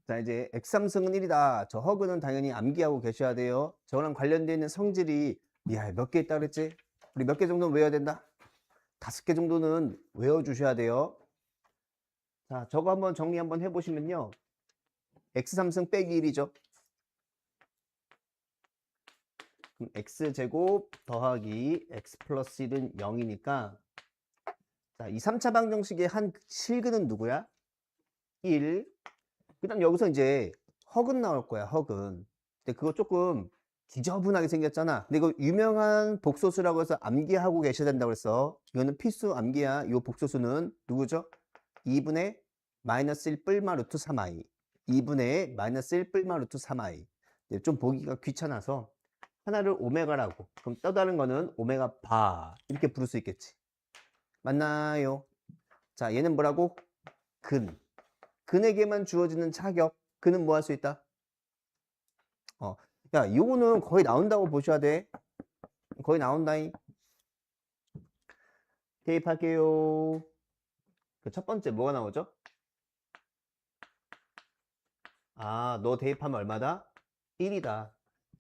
자, 이제 X3승은 1이다. 저 허그는 당연히 암기하고 계셔야 돼요. 저랑 관련되어 있는 성질이 몇 개 있다 그랬지? 우리 몇 개 정도는 외워야 된다? 5개 정도는 외워주셔야 돼요. 자, 저거 한번 정리 한번 해보시면요. X3승 빼기 1이죠. 그럼 X제곱 더하기 X 플러스 1은 0이니까 자, 이 3차 방정식의 한 실근은 누구야? 1. 그 다음 여기서 이제 허근 나올 거야, 허근. 근데 그거 조금 지저분하게 생겼잖아. 근데 이거 유명한 복소수라고 해서 암기하고 계셔야 된다고 그랬어. 이거는 필수 암기야. 이 복소수는 누구죠? 2분의 마이너스 1 뿔마 루트 3i. 2분의 마이너스 1 뿔마 루트 3i. 좀 보기가 귀찮아서 하나를 오메가라고. 그럼 또 다른 거는 오메가 바. 이렇게 부를 수 있겠지. 맞나요? 자, 얘는 뭐라고? 근. 근에게만 주어지는 차격. 근은 뭐 할 수 있다? 야, 요거는 거의 나온다고 보셔야 돼. 거의 나온다잉. 대입할게요. 그 첫 번째 뭐가 나오죠? 아, 너 대입하면 얼마다? 1이다.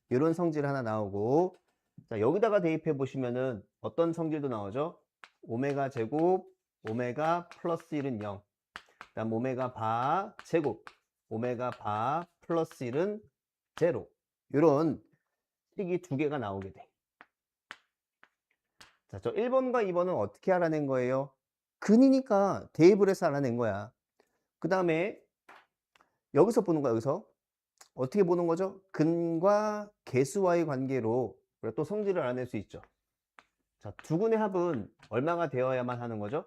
이런 성질 하나 나오고. 자, 여기다가 대입해 보시면은 어떤 성질도 나오죠? 오메가 제곱, 오메가 플러스 1은 0. 그다음 오메가 바 제곱, 오메가 바 플러스 1은 제로. 이런 식이 두 개가 나오게 돼. 자, 저 1번과 2번은 어떻게 알아낸 거예요? 근이니까 대입을 해서 알아낸 거야. 그 다음에 여기서 보는 거야, 여기서. 어떻게 보는 거죠? 근과 개수와의 관계로 우리가 또 성질을 알아낼 수 있죠. 자, 두 근의 합은 얼마가 되어야만 하는 거죠?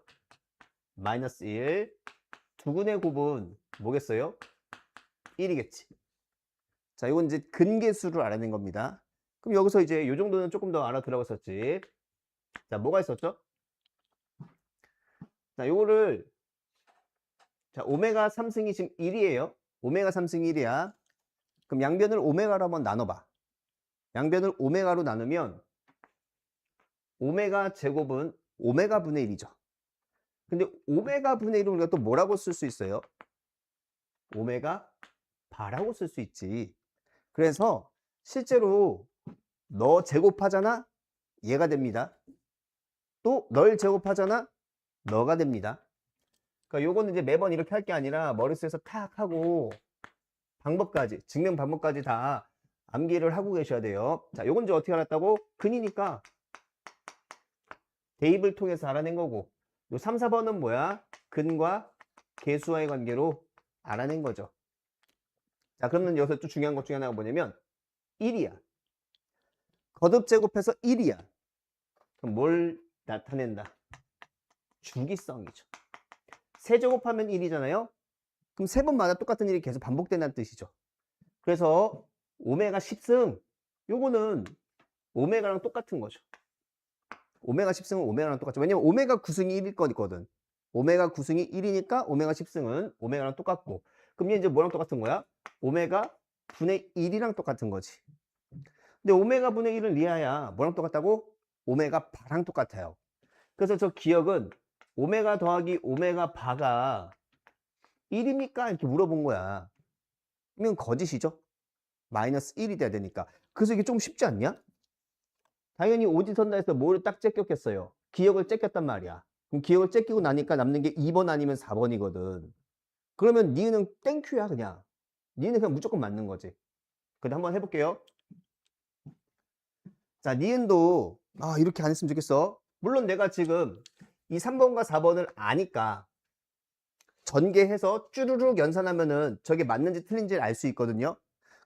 마이너스 1. 두 근의 곱은 뭐겠어요? 1이겠지. 자, 이건 이제 근계수를 알아낸 겁니다. 그럼 여기서 이제 이 정도는 조금 더 알아두라고 했었지. 자, 뭐가 있었죠? 자, 요거를 자, 오메가 3승이 지금 1이에요. 오메가 3승이 1이야. 그럼 양변을 오메가로 한번 나눠봐. 양변을 오메가로 나누면 오메가 제곱은 오메가 분의 1이죠. 근데 오메가 분의 1은 우리가 또 뭐라고 쓸 수 있어요? 오메가 바라고 쓸 수 있지. 그래서 실제로 너 제곱하잖아? 얘가 됩니다. 또 널 제곱하잖아? 너가 됩니다. 그러니까 요거는 이제 매번 이렇게 할 게 아니라 머릿속에서 탁 하고 방법까지, 증명 방법까지 다 암기를 하고 계셔야 돼요. 자, 요건 이제 어떻게 알았다고? 근이니까 대입을 통해서 알아낸 거고, 요 3, 4번은 뭐야? 근과 계수와의 관계로 알아낸 거죠. 자, 그러면 여기서 또 중요한 것 중에 하나가 뭐냐면 1이야. 거듭 제곱해서 1이야. 그럼 뭘 나타낸다? 주기성이죠. 세제곱하면 1이잖아요. 그럼 세 번마다 똑같은 일이 계속 반복된다는 뜻이죠. 그래서 오메가 10승 요거는 오메가랑 똑같은 거죠. 오메가 10승은 오메가랑 똑같죠. 왜냐면 오메가 9승이 1일 거거든. 오메가 9승이 1이니까 오메가 10승은 오메가랑 똑같고. 그럼 얘 이제 뭐랑 똑같은 거야? 오메가 분의 1이랑 똑같은 거지. 근데 오메가 분의 1은 리아야. 뭐랑 똑같다고? 오메가 바랑 똑같아요. 그래서 저 기억은 오메가 더하기 오메가 바가 1입니까? 이렇게 물어본 거야. 이건 거짓이죠. 마이너스 1이 돼야 되니까. 그래서 이게 좀 쉽지 않냐? 당연히 오지선다에서 뭐를 딱 째꼈겠어요? 기억을 째꼈단 말이야. 그럼 기억을 째끼고 나니까 남는 게 2번 아니면 4번이거든. 그러면 니은은 땡큐야 그냥. 니은은 그냥 무조건 맞는 거지. 근데 한번 해볼게요. 자, 니은도 이렇게 안 했으면 좋겠어. 물론 내가 지금 이 3번과 4번을 아니까 전개해서 쭈루룩 연산하면은 저게 맞는지 틀린지를 알 수 있거든요.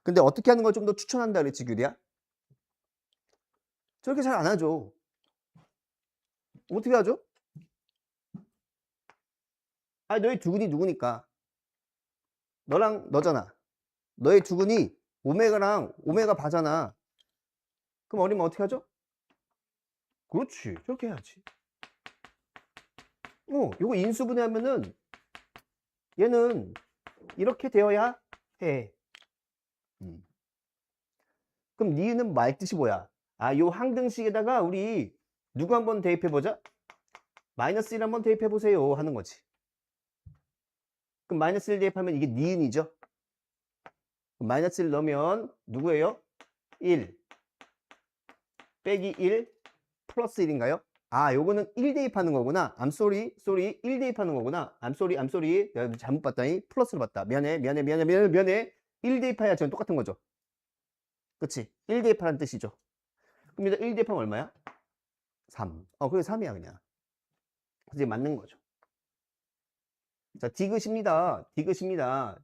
근데 어떻게 하는 걸 좀 더 추천한다 그랬지, 규리야? 저렇게 잘 안 하죠. 어떻게 하죠? 너희 두근이 누구니까? 너랑 너잖아. 너의 두근이 오메가랑 오메가 바잖아. 그럼 어리면 어떻게 하죠? 그렇지. 저렇게 해야지. 요거 인수분해하면은 얘는 이렇게 되어야 해. 그럼 니은은 말 뜻이 뭐야? 요 항등식에다가 우리 누구 한번 대입해보자? 마이너스 1 한번 대입해보세요 하는 거지. 그럼 마이너스 1 대입하면 이게 니은이죠? 마이너스 1 넣으면 누구예요? 1 빼기 1 플러스 1인가요? 아, 요거는 1 대입하는 거구나. I'm sorry, sorry. 1 대입하는 거구나. I'm sorry, I'm sorry. 내가 잘못 봤다니. 플러스로 봤다. 미안해, 미안해, 미안해, 미안해, 미안해. 1 대입해야 저는 똑같은 거죠. 그치? 1 대입하라는 뜻이죠. 그럼 일단 1 대입하면 얼마야? 3. 그게 3이야, 그냥. 이제 맞는 거죠. 자, 디귿입니다. 디귿입니다.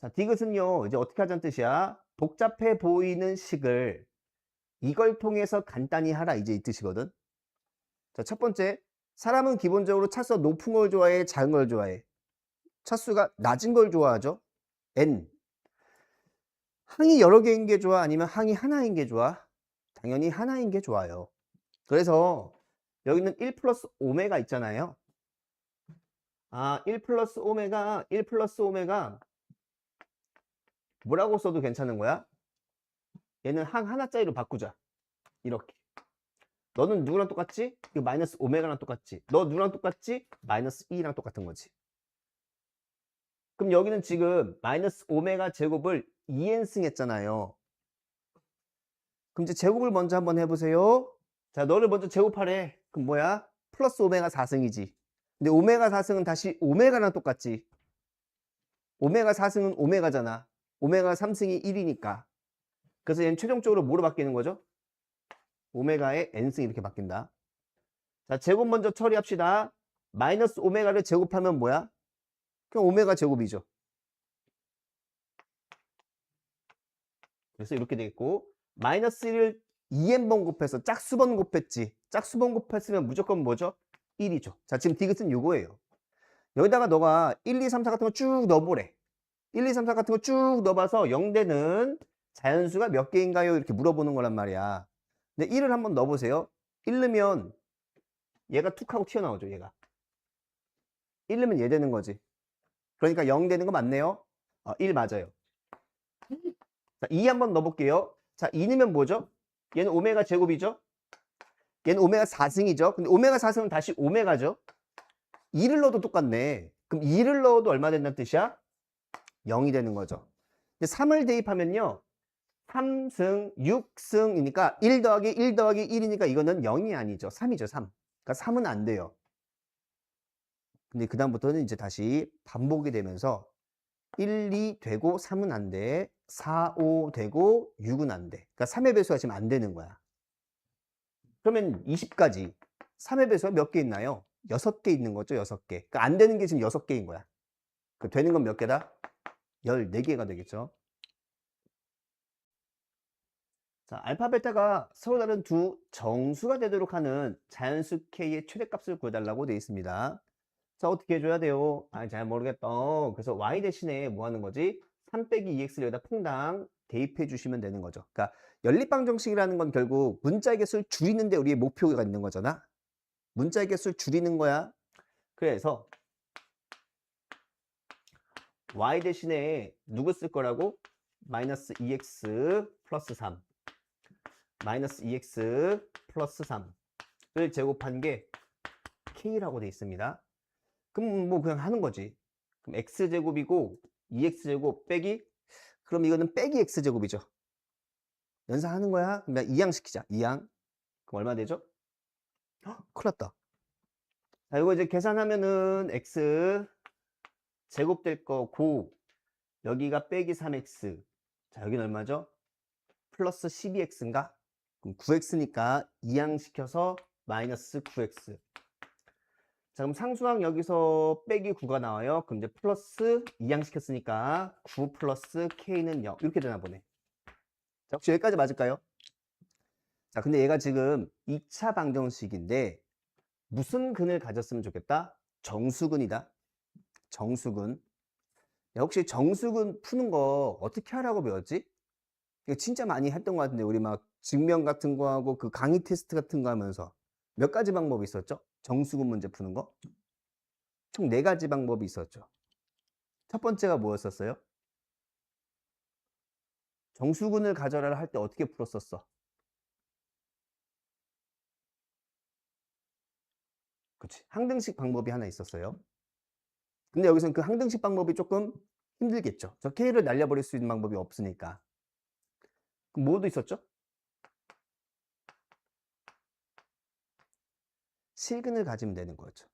자, 디귿은요, 이제 어떻게 하자는 뜻이야? 복잡해 보이는 식을 이걸 통해서 간단히 하라. 이제 이 뜻이거든. 자, 첫 번째. 사람은 기본적으로 차수가 높은 걸 좋아해? 작은 걸 좋아해? 차수가 낮은 걸 좋아하죠? n. 항이 여러 개인 게 좋아? 아니면 항이 하나인 게 좋아? 당연히 하나인 게 좋아요. 그래서 여기는 1 플러스 오메가 있잖아요. 1 플러스 오메가, 1 플러스 오메가 뭐라고 써도 괜찮은 거야? 얘는 항 하나짜리로 바꾸자. 이렇게. 너는 누구랑 똑같지? 이거 마이너스 오메가랑 똑같지? 너 누구랑 똑같지? 마이너스 2랑 똑같은 거지. 그럼 여기는 지금 마이너스 오메가 제곱을 2n승 했잖아요. 그럼 이제 제곱을 먼저 한번 해보세요. 자, 너를 먼저 제곱하래. 그럼 뭐야? 플러스 오메가 4승이지. 근데 오메가 4승은 다시 오메가랑 똑같지. 오메가 4승은 오메가잖아. 오메가 3승이 1이니까. 그래서 얘는 최종적으로 뭐로 바뀌는 거죠? 오메가의 n승 이렇게 바뀐다. 자, 제곱 먼저 처리합시다. 마이너스 오메가를 제곱하면 뭐야? 그냥 오메가 제곱이죠. 그래서 이렇게 되겠고, 마이너스 1을 2n번 곱해서 짝수번 곱했지. 짝수번 곱했으면 무조건 뭐죠? 1이죠. 자, 지금 디귿은 요거예요. 여기다가 너가 1, 2, 3, 4 같은 거 쭉 넣어보래. 1, 2, 3, 4 같은 거 쭉 넣어봐서 0대는 자연수가 몇 개인가요? 이렇게 물어보는 거란 말이야. 근데 1을 한번 넣어보세요. 1 넣으면 얘가 툭 하고 튀어나오죠, 얘가. 1 넣으면 얘 되는 거지. 그러니까 0 되는 거 맞네요? 1 맞아요. 자, 2 한번 넣어볼게요. 자, 2 넣으면 뭐죠? 얘는 오메가 제곱이죠? 얘는 오메가 4승이죠? 근데 오메가 4승은 다시 오메가죠? 2를 넣어도 똑같네. 그럼 2를 넣어도 얼마 된다는 뜻이야? 0이 되는 거죠. 근데 3을 대입하면요. 3승, 6승이니까 1 더하기 1 더하기 1이니까 이거는 0이 아니죠. 3이죠, 3. 그러니까 3은 안 돼요. 근데 그다음부터는 이제 다시 반복이 되면서 1, 2 되고 3은 안 돼. 4, 5 되고 6은 안 돼. 그러니까 3의 배수가 지금 안 되는 거야. 그러면 20까지 3의 배수가 몇 개 있나요? 6개 있는 거죠, 6개. 그러니까 안 되는 게 지금 6개인 거야. 그 되는 건 몇 개다? 14개가 되겠죠. 자, 알파, 베타가 서로 다른 두 정수가 되도록 하는 자연수 K의 최대값을 구해달라고 되어 있습니다. 자, 어떻게 해줘야 돼요? 잘 모르겠다. 그래서 Y 대신에 뭐 하는 거지? 3 빼기 2x를 여기다 퐁당 대입해 주시면 되는 거죠. 그러니까 연립방 정식이라는 건 결국 문자의 개수를 줄이는데 우리의 목표가 있는 거잖아. 문자의 개수를 줄이는 거야. 그래서 Y 대신에 누구 쓸 거라고? 마이너스 2x 플러스 3 마이너스 2x 플러스 3을 제곱한 게 K라고 되어 있습니다. 그럼 뭐 그냥 하는 거지. 그럼 x제곱이고 2x제곱 빼기, 그럼 이거는 빼기 x제곱이죠. 연산하는 거야. 그럼 2양 시키자. 2양. 그럼 얼마 되죠? 큰일 났다. 자, 이거 이제 계산하면은 x 제곱 될 거고 여기가 빼기 3x. 자, 여기는 얼마죠? 플러스 12x인가? 그럼 9x니까 2양 시켜서 마이너스 9x. 자, 그럼 상수항 여기서 빼기 9가 나와요. 그럼 이제 플러스 2양 시켰으니까 9 플러스 k는 0. 이렇게 되나 보네. 자, 혹시 여기까지 맞을까요? 자, 근데 얘가 지금 2차 방정식인데 무슨 근을 가졌으면 좋겠다? 정수근이다. 정수근. 야, 혹시 정수근 푸는 거 어떻게 하라고 배웠지? 이거 진짜 많이 했던 것 같은데 우리 막 증명 같은 거 하고 그 강의 테스트 같은 거 하면서 몇 가지 방법이 있었죠? 정수근 문제 푸는 거? 총 4가지 방법이 있었죠. 첫 번째가 뭐였었어요? 정수근을 가져라 할 때 어떻게 풀었었어? 그치. 항등식 방법이 하나 있었어요. 근데 여기서는 그 항등식 방법이 조금 힘들겠죠. 저 K를 날려버릴 수 있는 방법이 없으니까. 그럼 뭐도 있었죠? 실근을 가지면 되는 거죠.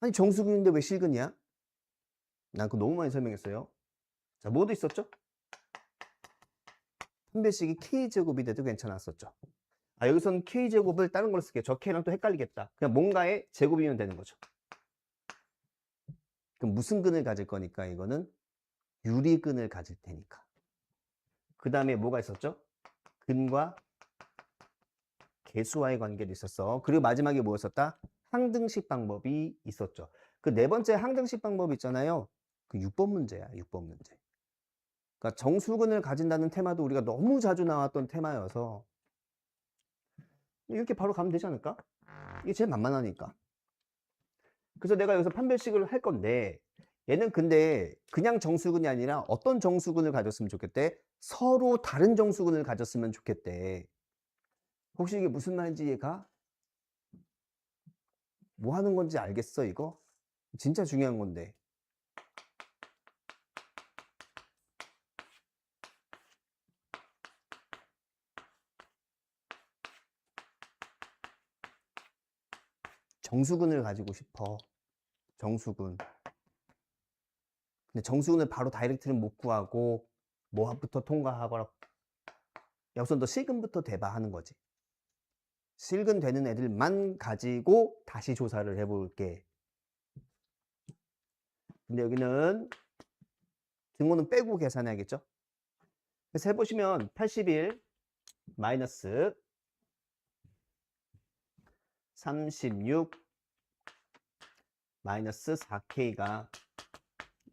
아니 정수근인데 왜 실근이야? 난 그거 너무 많이 설명했어요. 자, 뭐도 있었죠? 판별식이 K제곱이 돼도 괜찮았었죠. 아, 여기서는 K제곱을 다른 걸로 쓸게요. 저 K랑 또 헷갈리겠다. 그냥 뭔가의 제곱이면 되는 거죠. 그럼 무슨 근을 가질 거니까 이거는 유리근을 가질 테니까. 그 다음에 뭐가 있었죠? 근과 개수와의 관계도 있었어. 그리고 마지막에 뭐였었다? 항등식 방법이 있었죠. 그 네 번째 항등식 방법 있잖아요. 그 6번 문제야, 6번 문제. 그러니까 정수근을 가진다는 테마도 우리가 너무 자주 나왔던 테마여서 이렇게 바로 가면 되지 않을까? 이게 제일 만만하니까. 그래서 내가 여기서 판별식을 할 건데 얘는 근데 그냥 정수근이 아니라 어떤 정수근을 가졌으면 좋겠대? 서로 다른 정수근을 가졌으면 좋겠대. 혹시 이게 무슨 말인지 이해가? 뭐 하는 건지 알겠어, 이거? 진짜 중요한 건데. 정수근을 가지고 싶어. 정수근. 근데 정수근을 바로 다이렉트는 못 구하고 뭐부터 통과하거나 여기서 너 실근부터 대봐 하는 거지. 실근 되는 애들만 가지고 다시 조사를 해볼게. 근데 여기는 등호는 빼고 계산해야겠죠? 그래서 해보시면 81 마이너스 36 마이너스 4K가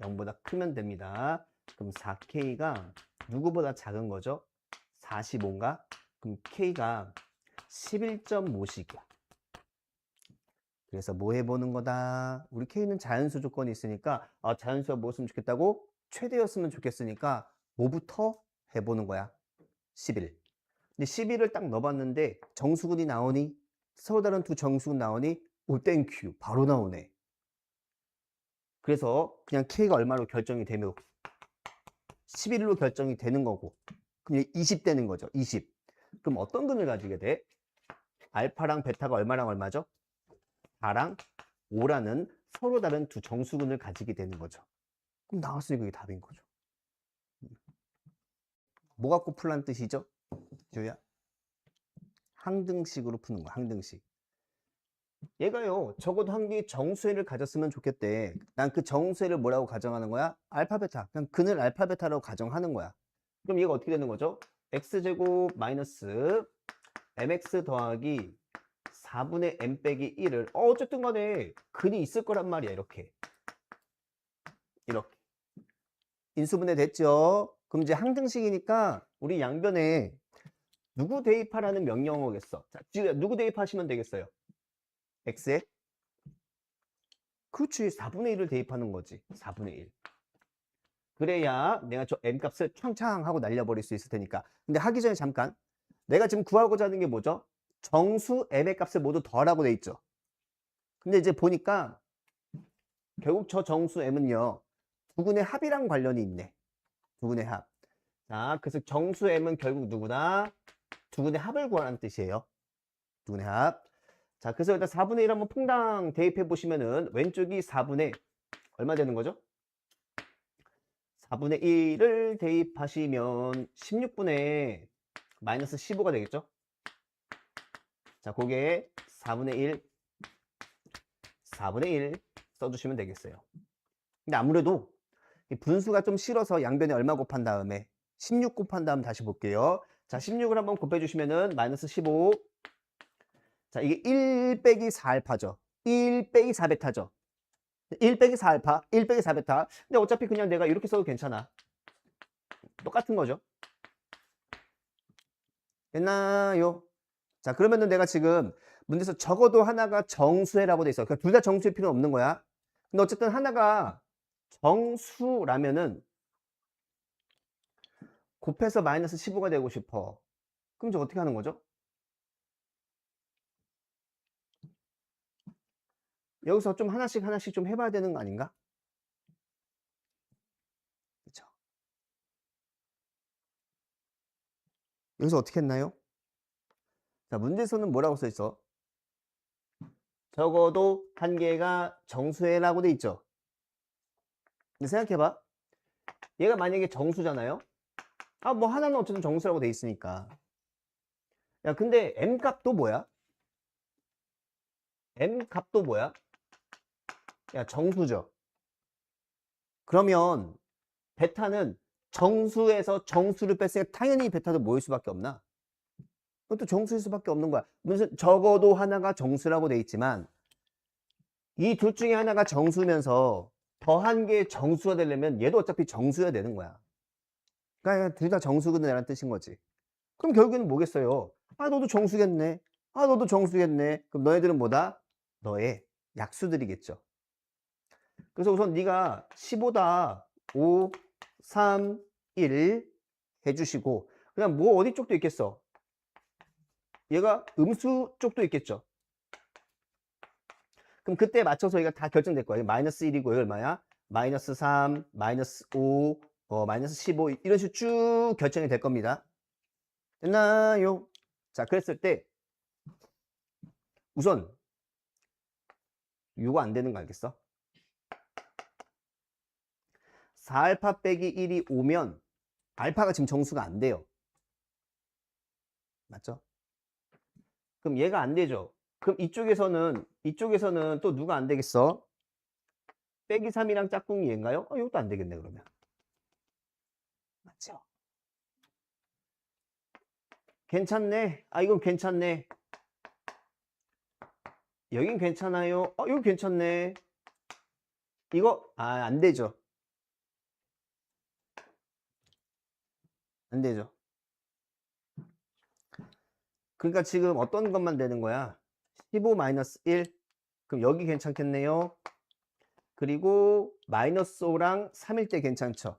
0보다 크면 됩니다. 그럼 4K가 누구보다 작은 거죠? 45인가? 그럼 K가 11.5씩이야. 그래서 뭐 해보는 거다? 우리 K는 자연수 조건이 있으니까 자연수가 뭐였으면 좋겠다고? 최대였으면 좋겠으니까 뭐부터 해보는 거야? 11. 근데 11을 딱 넣어봤는데 정수근이 나오니? 서로 다른 두 정수근 나오니? 오 땡큐 바로 나오네. 그래서 그냥 K가 얼마로 결정이 되면 11로 결정이 되는 거고 그럼 20 되는 거죠. 20. 그럼 어떤 근을 가지게 돼? 알파랑 베타가 얼마랑 얼마죠? 4랑 5라는 서로 다른 두 정수근을 가지게 되는 거죠. 그럼 나왔으니 그게 답인 거죠. 뭐 갖고 풀란 뜻이죠? 주야? 항등식으로 푸는 거야. 항등식. 얘가요. 적어도 한 개의 정수회를 가졌으면 좋겠대. 난 그 정수회를 뭐라고 가정하는 거야? 알파 베타. 그냥 근을 알파 베타라고 가정하는 거야. 그럼 얘가 어떻게 되는 거죠? x제곱 마이너스 mx 더하기 4분의 m 빼기 1을 어쨌든 간에 근이 있을 거란 말이야. 이렇게 인수분해 됐죠. 그럼 이제 항등식이니까 우리 양변에 누구 대입하라는 명령어겠어. 자, 지금 누구 대입하시면 되겠어요? x에 그렇지 4분의 1을 대입하는 거지. 4분의 1. 그래야 내가 저 m 값을 창창 하고 날려버릴 수 있을 테니까. 근데 하기 전에 잠깐 내가 지금 구하고자 하는 게 뭐죠? 정수 m의 값을 모두 더하라고 돼 있죠. 근데 이제 보니까 결국 저 정수 m은요 두근의 합이랑 관련이 있네. 두근의 합. 자, 그래서 정수 m은 결국 누구다? 두근의 합을 구하라는 뜻이에요. 두근의 합. 자, 그래서 일단 4분의 1 한번 퐁당 대입해 보시면은 왼쪽이 4분의 얼마 되는 거죠? 4분의 1을 대입하시면 16분의 마이너스 15가 되겠죠? 자, 그게 4분의 1, 4분의 1 써주시면 되겠어요. 근데 아무래도 이 분수가 좀 싫어서 양변에 얼마 곱한 다음에 16 곱한 다음 다시 볼게요. 자, 16을 한번 곱해주시면은 마이너스 15. 자, 이게 1 빼기 4알파죠. 1 빼기 4베타죠. 1 빼기 4알파, 1 빼기 4베타. 근데 어차피 그냥 내가 이렇게 써도 괜찮아. 똑같은 거죠. 됐나요? 자, 그러면은 내가 지금 문제에서 적어도 하나가 정수해라고 돼 있어. 그러니까 둘 다 정수일 필요는 없는 거야. 근데 어쨌든 하나가 정수라면은 곱해서 마이너스 15가 되고 싶어. 그럼 이제 어떻게 하는 거죠? 여기서 좀 하나씩 좀 해봐야 되는 거 아닌가? 여기서 어떻게 했나요? 자, 문제에서는 뭐라고 써 있어? 적어도 한 개가 정수해라고 돼 있죠. 근데 생각해봐. 얘가 만약에 정수잖아요. 아, 뭐 하나는 어쨌든 정수라고 돼 있으니까. 야, 근데 m 값도 뭐야? m 값도 뭐야? 야, 정수죠. 그러면 베타는 정수에서 정수를 뺐으니까 당연히 베타도 뭐일 수밖에 없나? 그것도 정수일 수밖에 없는 거야. 무슨 적어도 하나가 정수라고 돼 있지만 이 둘 중에 하나가 정수면서 더한 개 정수가 되려면 얘도 어차피 정수여야 되는 거야. 그러니까 둘 다 정수거든라는 뜻인 거지. 그럼 결국에는 뭐겠어요? 아, 너도 정수겠네. 아, 너도 정수겠네. 그럼 너희들은 뭐다? 너의 약수들이겠죠. 그래서 우선 네가 15다 5, 3, 1 해주시고 그냥 뭐 어디 쪽도 있겠어? 얘가 음수 쪽도 있겠죠. 그럼 그때 맞춰서 얘가 다 결정될 거야. 마이너스 1이고 여기 얼마야? 마이너스 3, 마이너스 5, 마이너스 15 이런 식으로 쭉 결정이 될 겁니다. 됐나요? 자, 그랬을 때 우선 이거 안 되는 거 알겠어? 4알파 빼기 1이 5면 알파가 지금 정수가 안 돼요. 맞죠? 그럼 얘가 안 되죠. 그럼 이쪽에서는 또 누가 안 되겠어? 빼기 3이랑 짝꿍이 얘인가요? 이것도 안 되겠네 그러면. 맞죠? 괜찮네. 이건 괜찮네. 여긴 괜찮아요. 이거 괜찮네. 이거 안 되죠. 안 되죠. 그러니까 지금 어떤 것만 되는 거야? 15-1. 그럼 여기 괜찮겠네요. 그리고 마이너스 5랑 3일 때 괜찮죠.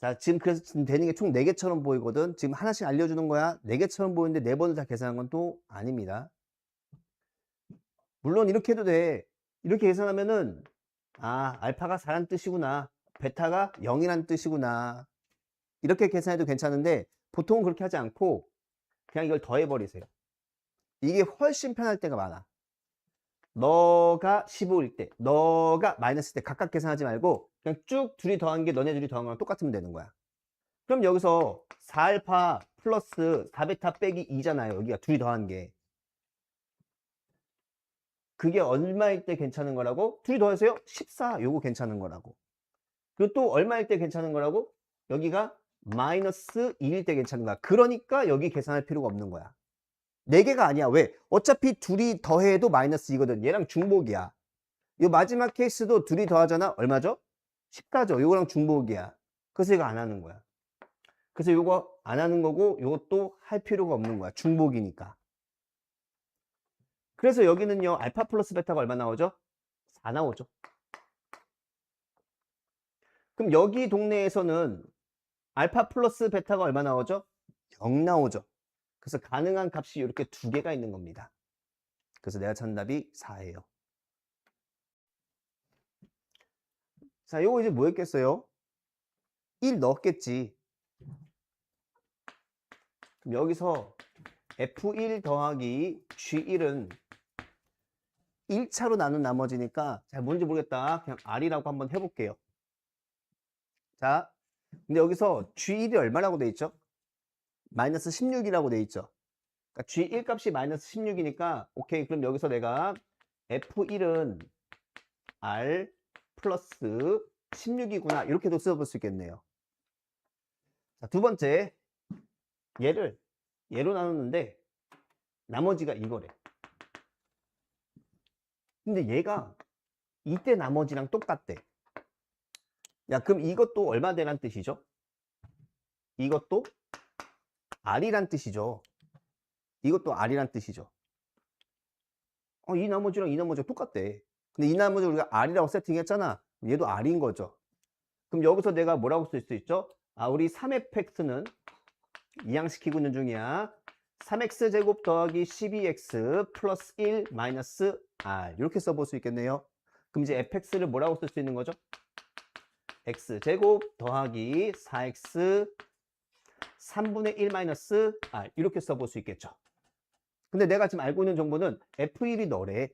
자, 지금 그래서 지금 되는 게 총 4개처럼 보이거든. 지금 하나씩 알려주는 거야. 4개처럼 보이는데 4번을 다 계산한 건 또 아닙니다. 물론 이렇게 해도 돼. 이렇게 계산하면은 알파가 4란 뜻이구나. 베타가 0이란 뜻이구나. 이렇게 계산해도 괜찮은데 보통은 그렇게 하지 않고 그냥 이걸 더해버리세요. 이게 훨씬 편할 때가 많아. 너가 15일 때, 너가 마이너스 때 각각 계산하지 말고 그냥 쭉 둘이 더한 게 너네 둘이 더한 거랑 똑같으면 되는 거야. 그럼 여기서 4알파 플러스 4베타 빼기 2잖아요. 여기가 둘이 더한 게. 그게 얼마일 때 괜찮은 거라고? 둘이 더하세요? 14. 요거 괜찮은 거라고. 그리고 또 얼마일 때 괜찮은 거라고? 여기가 마이너스 2일 때 괜찮은 거야. 그러니까 여기 계산할 필요가 없는 거야. 4개가 아니야. 왜? 어차피 둘이 더해도 마이너스 2거든. 얘랑 중복이야. 이 마지막 케이스도 둘이 더하잖아. 얼마죠? 14죠. 요거랑 중복이야. 그래서 이거 안 하는 거야. 그래서 요거 안 하는 거고 요것도 할 필요가 없는 거야. 중복이니까. 그래서 여기는요. 알파 플러스 베타가 얼마 나오죠? 4 나오죠. 그럼 여기 동네에서는 알파 플러스 베타가 얼마 나오죠? 0 나오죠. 그래서 가능한 값이 이렇게 2개가 있는 겁니다. 그래서 내가 찾는 답이 4예요. 자, 요거 이제 뭐였겠어요? 1 넣었겠지. 그럼 여기서 F1 더하기 G1은 1차로 나눈 나머지니까 잘 뭔지 모르겠다. 그냥 R이라고 한번 해볼게요. 자, 근데 여기서 G1이 얼마라고 돼 있죠? 마이너스 16이라고 돼 있죠. 그러니까 G1 값이 마이너스 16이니까 오케이. 그럼 여기서 내가 F1은 R 플러스 16이구나. 이렇게도 써볼 수 있겠네요. 자, 두 번째. 얘로 나눴는데 나머지가 이거래. 근데 얘가 이때 나머지랑 똑같대. 야, 그럼 이것도 얼마 되란 뜻이죠? 이것도 R이란 뜻이죠. 이것도 R이란 뜻이죠. 이 나머지랑 이 나머지가 똑같대. 근데 이 나머지 우리가 R이라고 세팅했잖아. 얘도 R인 거죠. 그럼 여기서 내가 뭐라고 쓸 수 있죠? 우리 3fx는 이항시키고 있는 중이야. 3x제곱 더하기 12x 플러스 1 마이너스 r 이렇게 써볼 수 있겠네요. 그럼 이제 fx를 뭐라고 쓸 수 있는 거죠? x제곱 더하기 4x 3분의 1 마이너스 R 이렇게 써볼 수 있겠죠. 근데 내가 지금 알고 있는 정보는 F1이 너래.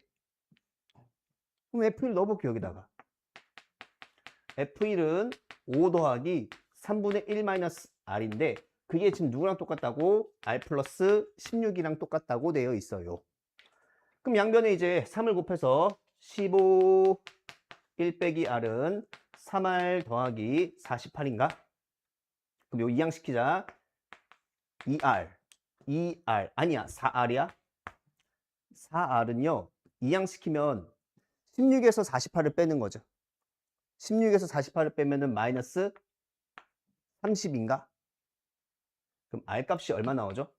그럼 F1 넣어볼게요, 여기다가. F1은 5 더하기 3분의 1 마이너스 R인데 그게 지금 누구랑 똑같다고? R 플러스 16이랑 똑같다고 되어 있어요. 그럼 양변에 이제 3을 곱해서 15 1 빼기 R은 3R 더하기 48인가? 그럼 요 이항시키자. 2R 아니야 4R이야? 4R은요 이항시키면 16에서 48을 빼는 거죠. 16에서 48을 빼면은 마이너스 30인가? 그럼 R 값이 얼마 나오죠?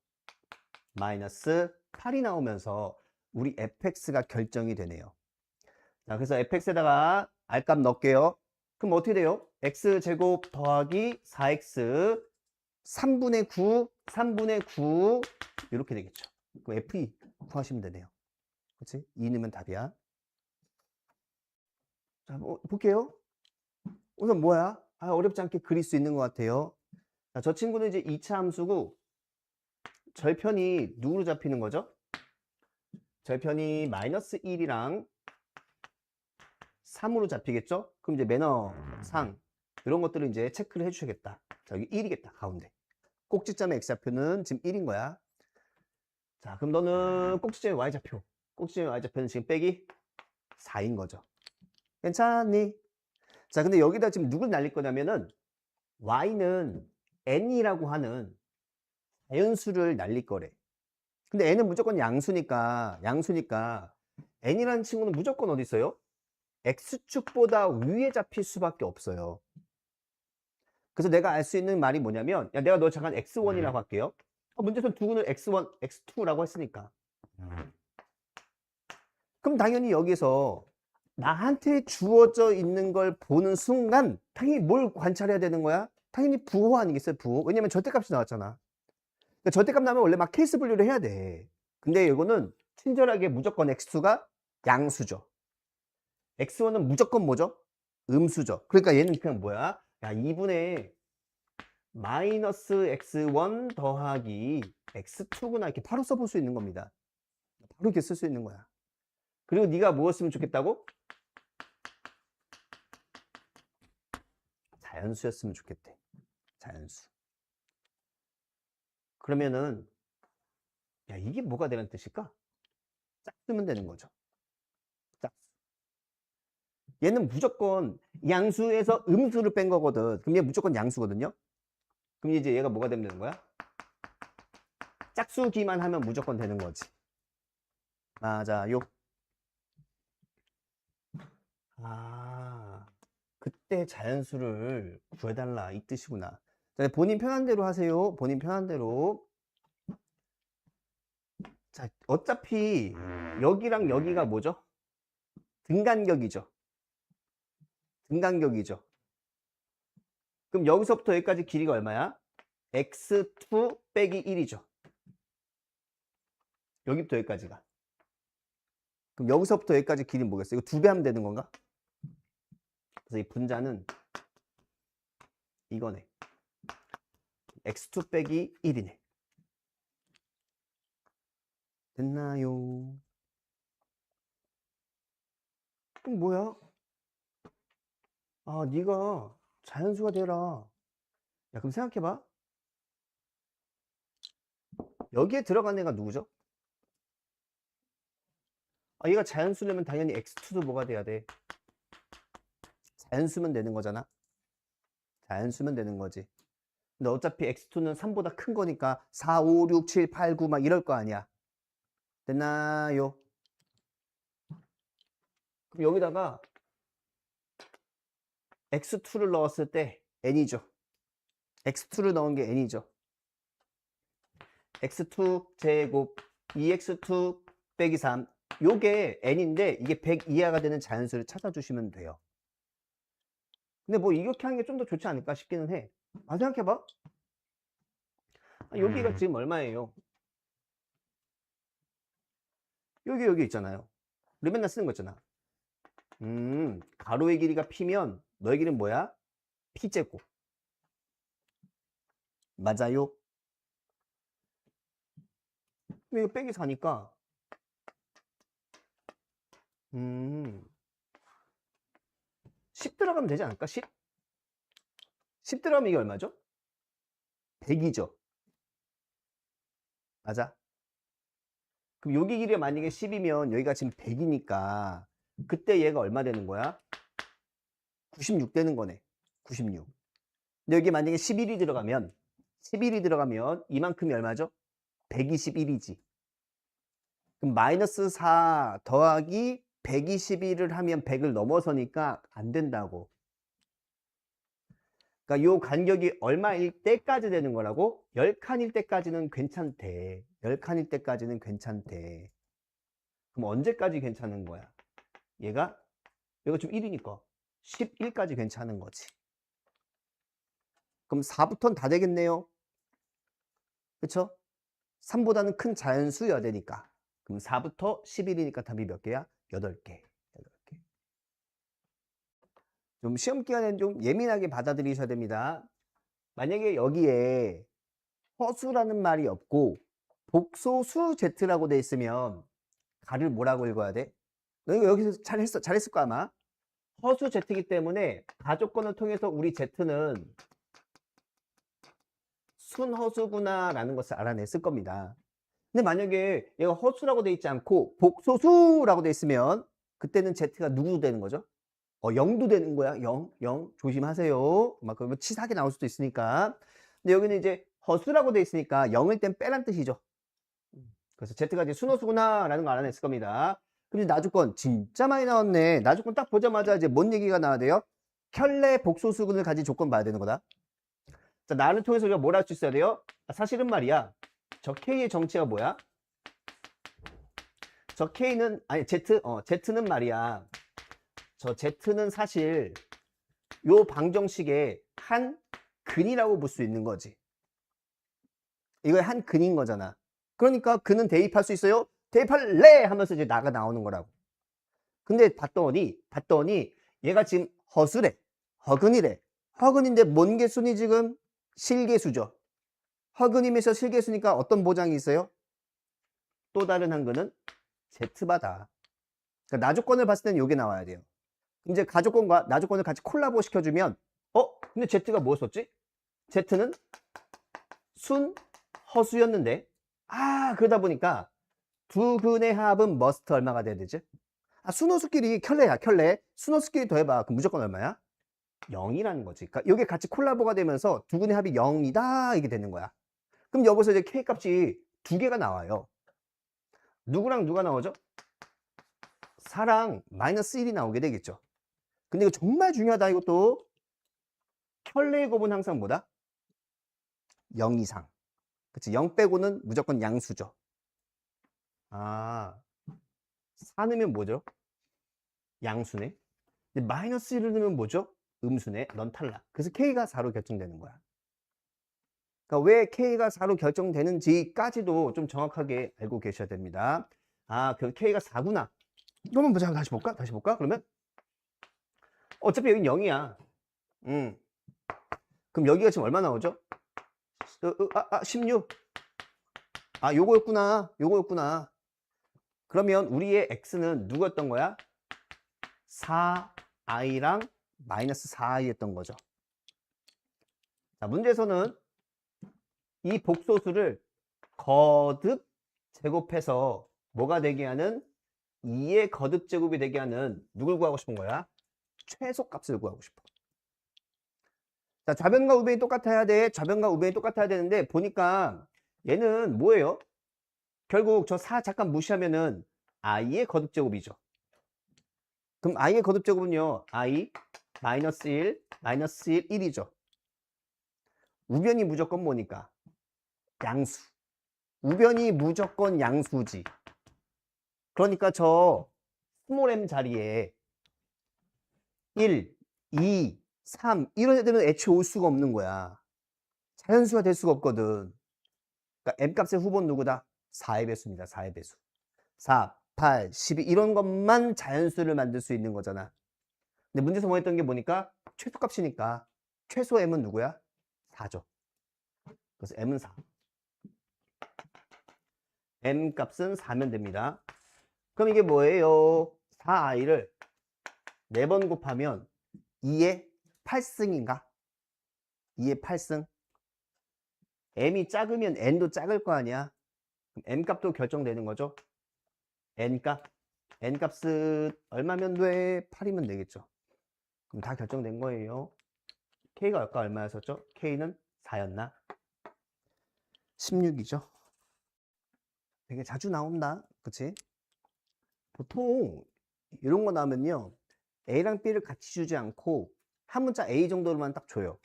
마이너스 8이 나오면서 우리 fx가 결정이 되네요. 자, 그래서 fx에다가 R 값 넣을게요. 그럼 어떻게 돼요? x제곱 더하기 4x 3분의 9 이렇게 되겠죠. 그럼 f2 구하시면 되네요. 그렇지? 2 넣으면 답이야. 자, 볼게요. 우선 뭐야? 어렵지 않게 그릴 수 있는 것 같아요. 자, 저 친구는 이제 2차 함수고 절편이 누구로 잡히는 거죠? 절편이 마이너스 1이랑 3으로 잡히겠죠? 그럼 이제 매너상 이런 것들을 이제 체크를 해주셔야겠다. 자, 여기 1이겠다, 가운데. 꼭지점의 x좌표는 지금 1인 거야. 자, 그럼 너는 꼭지점의 y좌표. 꼭지점의 y좌표는 지금 빼기 4인 거죠. 괜찮니? 자, 근데 여기다 지금 누굴 날릴 거냐면은 y는 n이라고 하는 자연수를 날릴 거래. 근데 n은 무조건 양수니까 n이라는 친구는 무조건 어디 있어요? x축보다 위에 잡힐 수밖에 없어요. 그래서 내가 알 수 있는 말이 뭐냐면, 야, 내가 너 잠깐 x1이라고 할게요. 문제에서 두근을 x1, x2라고 했으니까. 그럼 당연히 여기서 나한테 주어져 있는 걸 보는 순간 당연히 뭘 관찰해야 되는 거야? 당연히 부호 아니겠어요? 부호. 왜냐면 절대값이 나왔잖아. 그러니까 절대값 나면 원래 막 케이스 분류를 해야 돼. 근데 이거는 친절하게 무조건 x2가 양수죠. x1은 무조건 뭐죠? 음수죠. 그러니까 얘는 그냥 뭐야? 야, 2분의 마이너스 x1 더하기 x2구나 이렇게 바로 써볼 수 있는 겁니다. 바로 이렇게 쓸 수 있는 거야. 그리고 네가 뭐였으면 좋겠다고? 자연수였으면 좋겠대. 자연수. 그러면은 야, 이게 뭐가 되는 뜻일까? 짝수면 되는 거죠. 짝수. 얘는 무조건 양수에서 음수를 뺀 거거든. 그럼 얘 무조건 양수거든요. 그럼 이제 얘가 뭐가 되면 되는 거야? 짝수기만 하면 무조건 되는 거지. 맞아요. 아, 그때 자연수를 구해달라 이 뜻이구나. 자, 본인 편한 대로 하세요. 본인 편한 대로. 자, 어차피 여기랑 여기가 뭐죠? 등간격이죠. 등간격이죠. 그럼 여기서부터 여기까지 길이가 얼마야? x2 빼기 1이죠. 여기부터 여기까지가. 그럼 여기서부터 여기까지 길이는 뭐겠어요? 이거 2배 하면 되는 건가? 그래서 이 분자는 이거네. x2 빼기 1이네. 됐나요? 그럼 뭐야? 아, 네가 자연수가 되라. 야, 그럼 생각해봐. 여기에 들어간 애가 누구죠? 아, 얘가 자연수려면 당연히 x2도 뭐가 돼야 돼? 자연수면 되는 거잖아. 자연수면 되는 거지. 근데 어차피 x2는 3보다 큰 거니까 4, 5, 6, 7, 8, 9 막 이럴 거 아니야. 됐나요? 그럼 여기다가 x2를 넣었을 때 n이죠. x2를 넣은 게 n이죠. x2 제곱 2x2 빼기 3 요게 n인데 이게 100 이하가 되는 자연수를 찾아주시면 돼요. 근데 뭐 이렇게 하는 게 좀 더 좋지 않을까 싶기는 해. 아, 생각해봐. 여기가 지금 얼마예요? 여기 있잖아요. 우리 맨날 쓰는 거 있잖아. 가로의 길이가 p면 너의 길이는 뭐야? p제곱. 맞아요? 이거 빼기 4니까 10 들어가면 되지 않을까? 10? 10 들어가면 이게 얼마죠? 100이죠. 맞아. 그럼 여기 길이가 만약에 10이면 여기가 지금 100이니까 그때 얘가 얼마 되는 거야? 96 되는 거네. 96. 근데 여기 만약에 11이 들어가면 이만큼이 얼마죠? 121이지. 그럼 마이너스 4 더하기 121을 하면 100을 넘어서니까 안 된다고. 그러니까 요 간격이 얼마일 때까지 되는 거라고? 10칸일 때까지는 괜찮대. 10칸일 때까지는 괜찮대. 그럼 언제까지 괜찮은 거야? 얘가 지금 1이니까 11까지 괜찮은 거지. 그럼 4부터는 다 되겠네요. 그쵸? 3보다는 큰 자연수여야 되니까. 그럼 4부터 11이니까 답이 몇 개야? 8개. 8개. 좀 시험 기간에는 좀 예민하게 받아들이셔야 됩니다. 만약에 여기에 허수라는 말이 없고 복소수 Z라고 돼 있으면 가를 뭐라고 읽어야 돼? 너 이거 여기서 잘했을 거야 아마. 허수 Z이기 때문에 가조건을 통해서 우리 Z는 순허수구나 라는 것을 알아냈을 겁니다. 근데 만약에 얘가 허수라고 돼 있지 않고 복소수라고 돼 있으면 그때는 Z가 누구 되는 거죠? 0도 되는 거야. 0. 조심하세요. 막 그러면 치사하게 나올 수도 있으니까. 근데 여기는 이제 허수라고 돼 있으니까 0일 땐 빼란 뜻이죠. 그래서 Z가 이제 순허수구나 라는 걸 알아냈을 겁니다. 근데 나주권 진짜 많이 나왔네. 나주권 딱 보자마자 이제 뭔 얘기가 나와야 돼요? 켤레 복소수근을 가진 조건 봐야 되는 거다. 자, 나를 통해서 우리가 뭘 할 수 있어야 돼요? 사실은 말이야. 저 K의 정체가 뭐야? 저 K는, 아니, Z는 말이야. 저 Z는 사실 요 방정식의 한 근이라고 볼 수 있는 거지. 이거 한 근인 거잖아. 그러니까 근은 대입할 수 있어요? 대입할래! 하면서 이제 나가 나오는 거라고. 근데 봤더니 얘가 지금 허수래. 허근이래. 허근인데 뭔 개수니 지금? 실개수죠. 허근이면서 실개수니까 어떤 보장이 있어요? 또 다른 한 근은 Z바다. 그러니까 나조건을 봤을 때는 이게 나와야 돼요. 이제 가조건과 나조건을 같이 콜라보 시켜주면 근데 Z가 뭐였었지? Z는 순 허수였는데 그러다 보니까 두 근의 합은 머스트 얼마가 돼야 되지? 순호수끼리 켤레야 켤레. 순호수끼리 더해봐. 그럼 무조건 얼마야? 0이라는 거지. 그러니까 이게 같이 콜라보가 되면서 두 근의 합이 0이다 이게 되는 거야. 그럼 여기서 이제 K 값이 두 개가 나와요. 누구랑 누가 나오죠? 4랑 마이너스 1이 나오게 되겠죠. 근데 이거 정말 중요하다 이것도. 켤레의 곱은 항상 뭐다? 0 이상. 그치? 0 빼고는 무조건 양수죠. 4 넣으면 뭐죠? 양수네. 근데 마이너스 1을 넣으면 뭐죠? 음수네. 넌 탈락. 그래서 K가 4로 결정되는 거야. 그러니까 왜 K가 4로 결정되는지까지도 좀 정확하게 알고 계셔야 됩니다. 그 K가 4구나. 그러면 보자. 다시 볼까? 그러면 어차피 여긴 0이야. 그럼 여기가 지금 얼마 나오죠? 16. 요거였구나. 그러면 우리의 X는 누구였던 거야? 4i랑 마이너스 4i였던 거죠. 자, 문제에서는 이 복소수를 거듭 제곱해서 뭐가 되게 하는 2의 거듭 제곱이 되게 하는 누굴 구하고 싶은 거야? 최소값을 구하고 싶어. 자, 좌변과 우변이 똑같아야 돼. 좌변과 우변이 똑같아야 되는데 보니까 얘는 뭐예요? 결국 저 4 잠깐 무시하면은 i의 거듭 제곱이죠. 그럼 i의 거듭 제곱은요. i 마이너스 1, 마이너스 1, 1이죠. 우변이 무조건 뭐니까? 양수. 우변이 무조건 양수지. 그러니까 저 스몰 m 자리에 1, 2, 3 이런 애들은 애초에 올 수가 없는 거야. 자연수가 될 수가 없거든. 그러니까 m값의 후보는 누구다? 4의 배수입니다. 4의 배수. 4, 8, 12 이런 것만 자연수를 만들 수 있는 거잖아. 근데 문제에서 뭐 했던 게 뭐니까? 최소값이니까 최소 m은 누구야? 4죠. 그래서 m은 4. m 값은 4면 됩니다. 그럼 이게 뭐예요? 4i를 4번 곱하면 2의 8승인가? 2의 8승. m이 작으면 n도 작을 거 아니야? 그럼 m 값도 결정되는 거죠? n 값. n 값은 얼마면 돼? 8이면 되겠죠. 그럼 다 결정된 거예요. k가 아까 얼마였었죠? k는 4였나? 16이죠. 되게 자주 나온다. 그치? 보통 이런 거 나오면요. A랑 B를 같이 주지 않고 한 문자 A 정도로만 딱 줘요.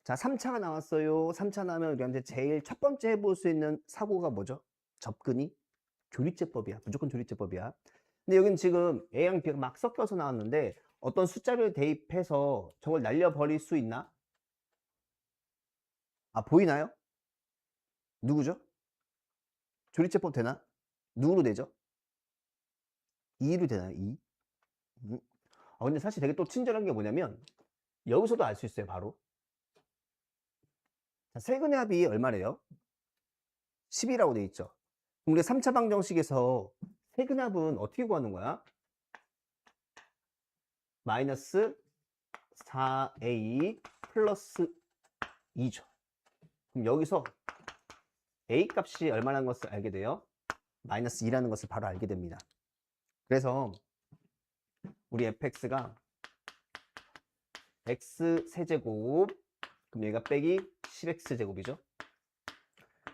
자, 3차가 나왔어요. 3차 나오면 우리한테 제일 첫 번째 해볼 수 있는 사고가 뭐죠? 접근이 조리제법이야. 무조건 조리제법이야. 근데 여기는 지금 A랑 B가 막 섞여서 나왔는데 어떤 숫자를 대입해서 저걸 날려버릴 수 있나? 아, 보이나요? 누구죠? 조리제법 되나? 누구로 되죠? 2로 되나요? 2? 근데 사실 되게 또 친절한 게 뭐냐면 여기서도 알 수 있어요. 바로. 자, 세근의 합이 얼마래요? 10이라고 돼 있죠. 그럼 우리가 3차 방정식에서 세근의 합은 어떻게 구하는 거야? 마이너스 4a 플러스 2죠. 그럼 여기서 a 값이 얼마라는 것을 알게 돼요? 마이너스 2라는 것을 바로 알게 됩니다. 그래서 우리 fx가 x 세제곱, 그럼 얘가 빼기 10x 제곱이죠.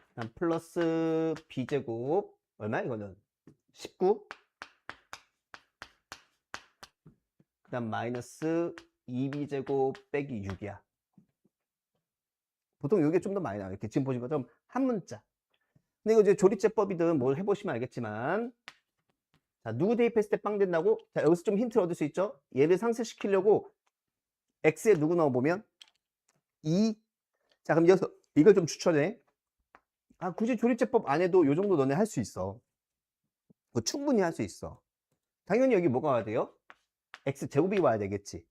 그다음 플러스 b제곱, 얼마야 이거는? 19. 그 다음 마이너스 2b제곱 빼기 6이야. 보통 이게 좀 더 많이 나와요. 이렇게 지금 보신 것처럼 한 문자. 근데 이거 이제 조리제법이든 뭘 해보시면 알겠지만, 자, 누구 대입했을 때 빵 된다고? 자, 여기서 좀 힌트를 얻을 수 있죠? 얘를 상쇄시키려고 x에 누구 넣어보면 2. 자, 그럼 여기서 이걸 좀 추천해. 아, 굳이 조리제법 안 해도 요 정도 너네 할 수 있어. 뭐 충분히 할 수 있어. 당연히 여기 뭐가 와야 돼요? x제곱이 와야 되겠지.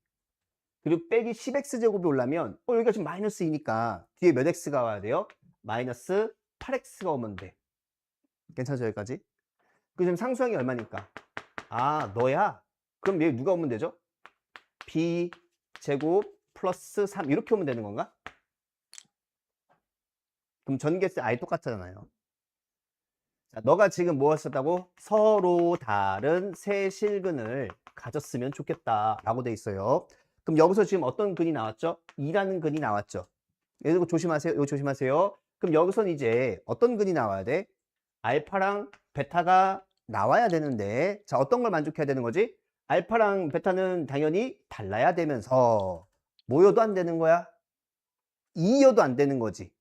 그리고 빼기 10x제곱이 오려면 여기가 지금 마이너스 2니까 뒤에 몇 x가 와야 돼요? 마이너스 8x가 오면 돼. 괜찮죠? 여기까지? 그 지금 상수항이 얼마니까? 아, 너야? 그럼 얘 누가 오면 되죠? b제곱 플러스 3 이렇게 오면 되는 건가? 그럼 전개수 아예 똑같잖아요. 자, 너가 지금 뭐 했었다고? 서로 다른 세 실근을 가졌으면 좋겠다 라고 돼 있어요. 그럼 여기서 지금 어떤 근이 나왔죠? 2라는 근이 나왔죠. 이거 조심하세요. 이거 조심하세요. 그럼 여기서는 이제 어떤 근이 나와야 돼? 알파랑 베타가 나와야 되는데, 자, 어떤 걸 만족해야 되는 거지? 알파랑 베타는 당연히 달라야 되면서 뭐여도 안 되는 거야? 2여도 안 되는 거지.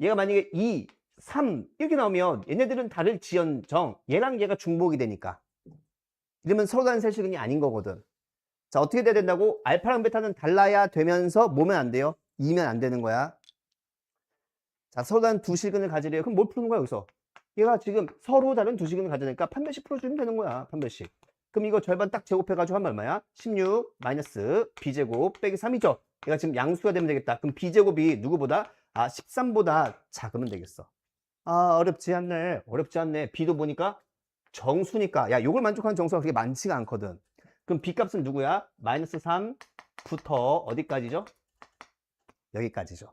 얘가 만약에 2, 3 이렇게 나오면 얘네들은 다를 지연정, 얘랑 얘가 중복이 되니까 이러면 서로 다른 세실근이 아닌 거거든. 자, 어떻게 돼야 된다고? 알파랑 베타는 달라야 되면서 뭐면 안 돼요? 2면 안 되는 거야. 자, 서로 다른 두 실근을 가지래요. 그럼 뭘 푸는 거야, 여기서? 얘가 지금 서로 다른 두 실근을 가지니까 판별식 풀어주면 되는 거야, 판별식. 그럼 이거 절반 딱 제곱해가지고 하면 얼마야? 16 마이너스 b제곱 빼기 3이죠. 얘가 지금 양수가 되면 되겠다. 그럼 b제곱이 누구보다? 아, 13보다 작으면 되겠어. 아, 어렵지 않네. 어렵지 않네. b도 보니까 정수니까. 야, 요걸 만족하는 정수가 그렇게 많지가 않거든. 그럼 b값은 누구야? 마이너스 3부터 어디까지죠? 여기까지죠.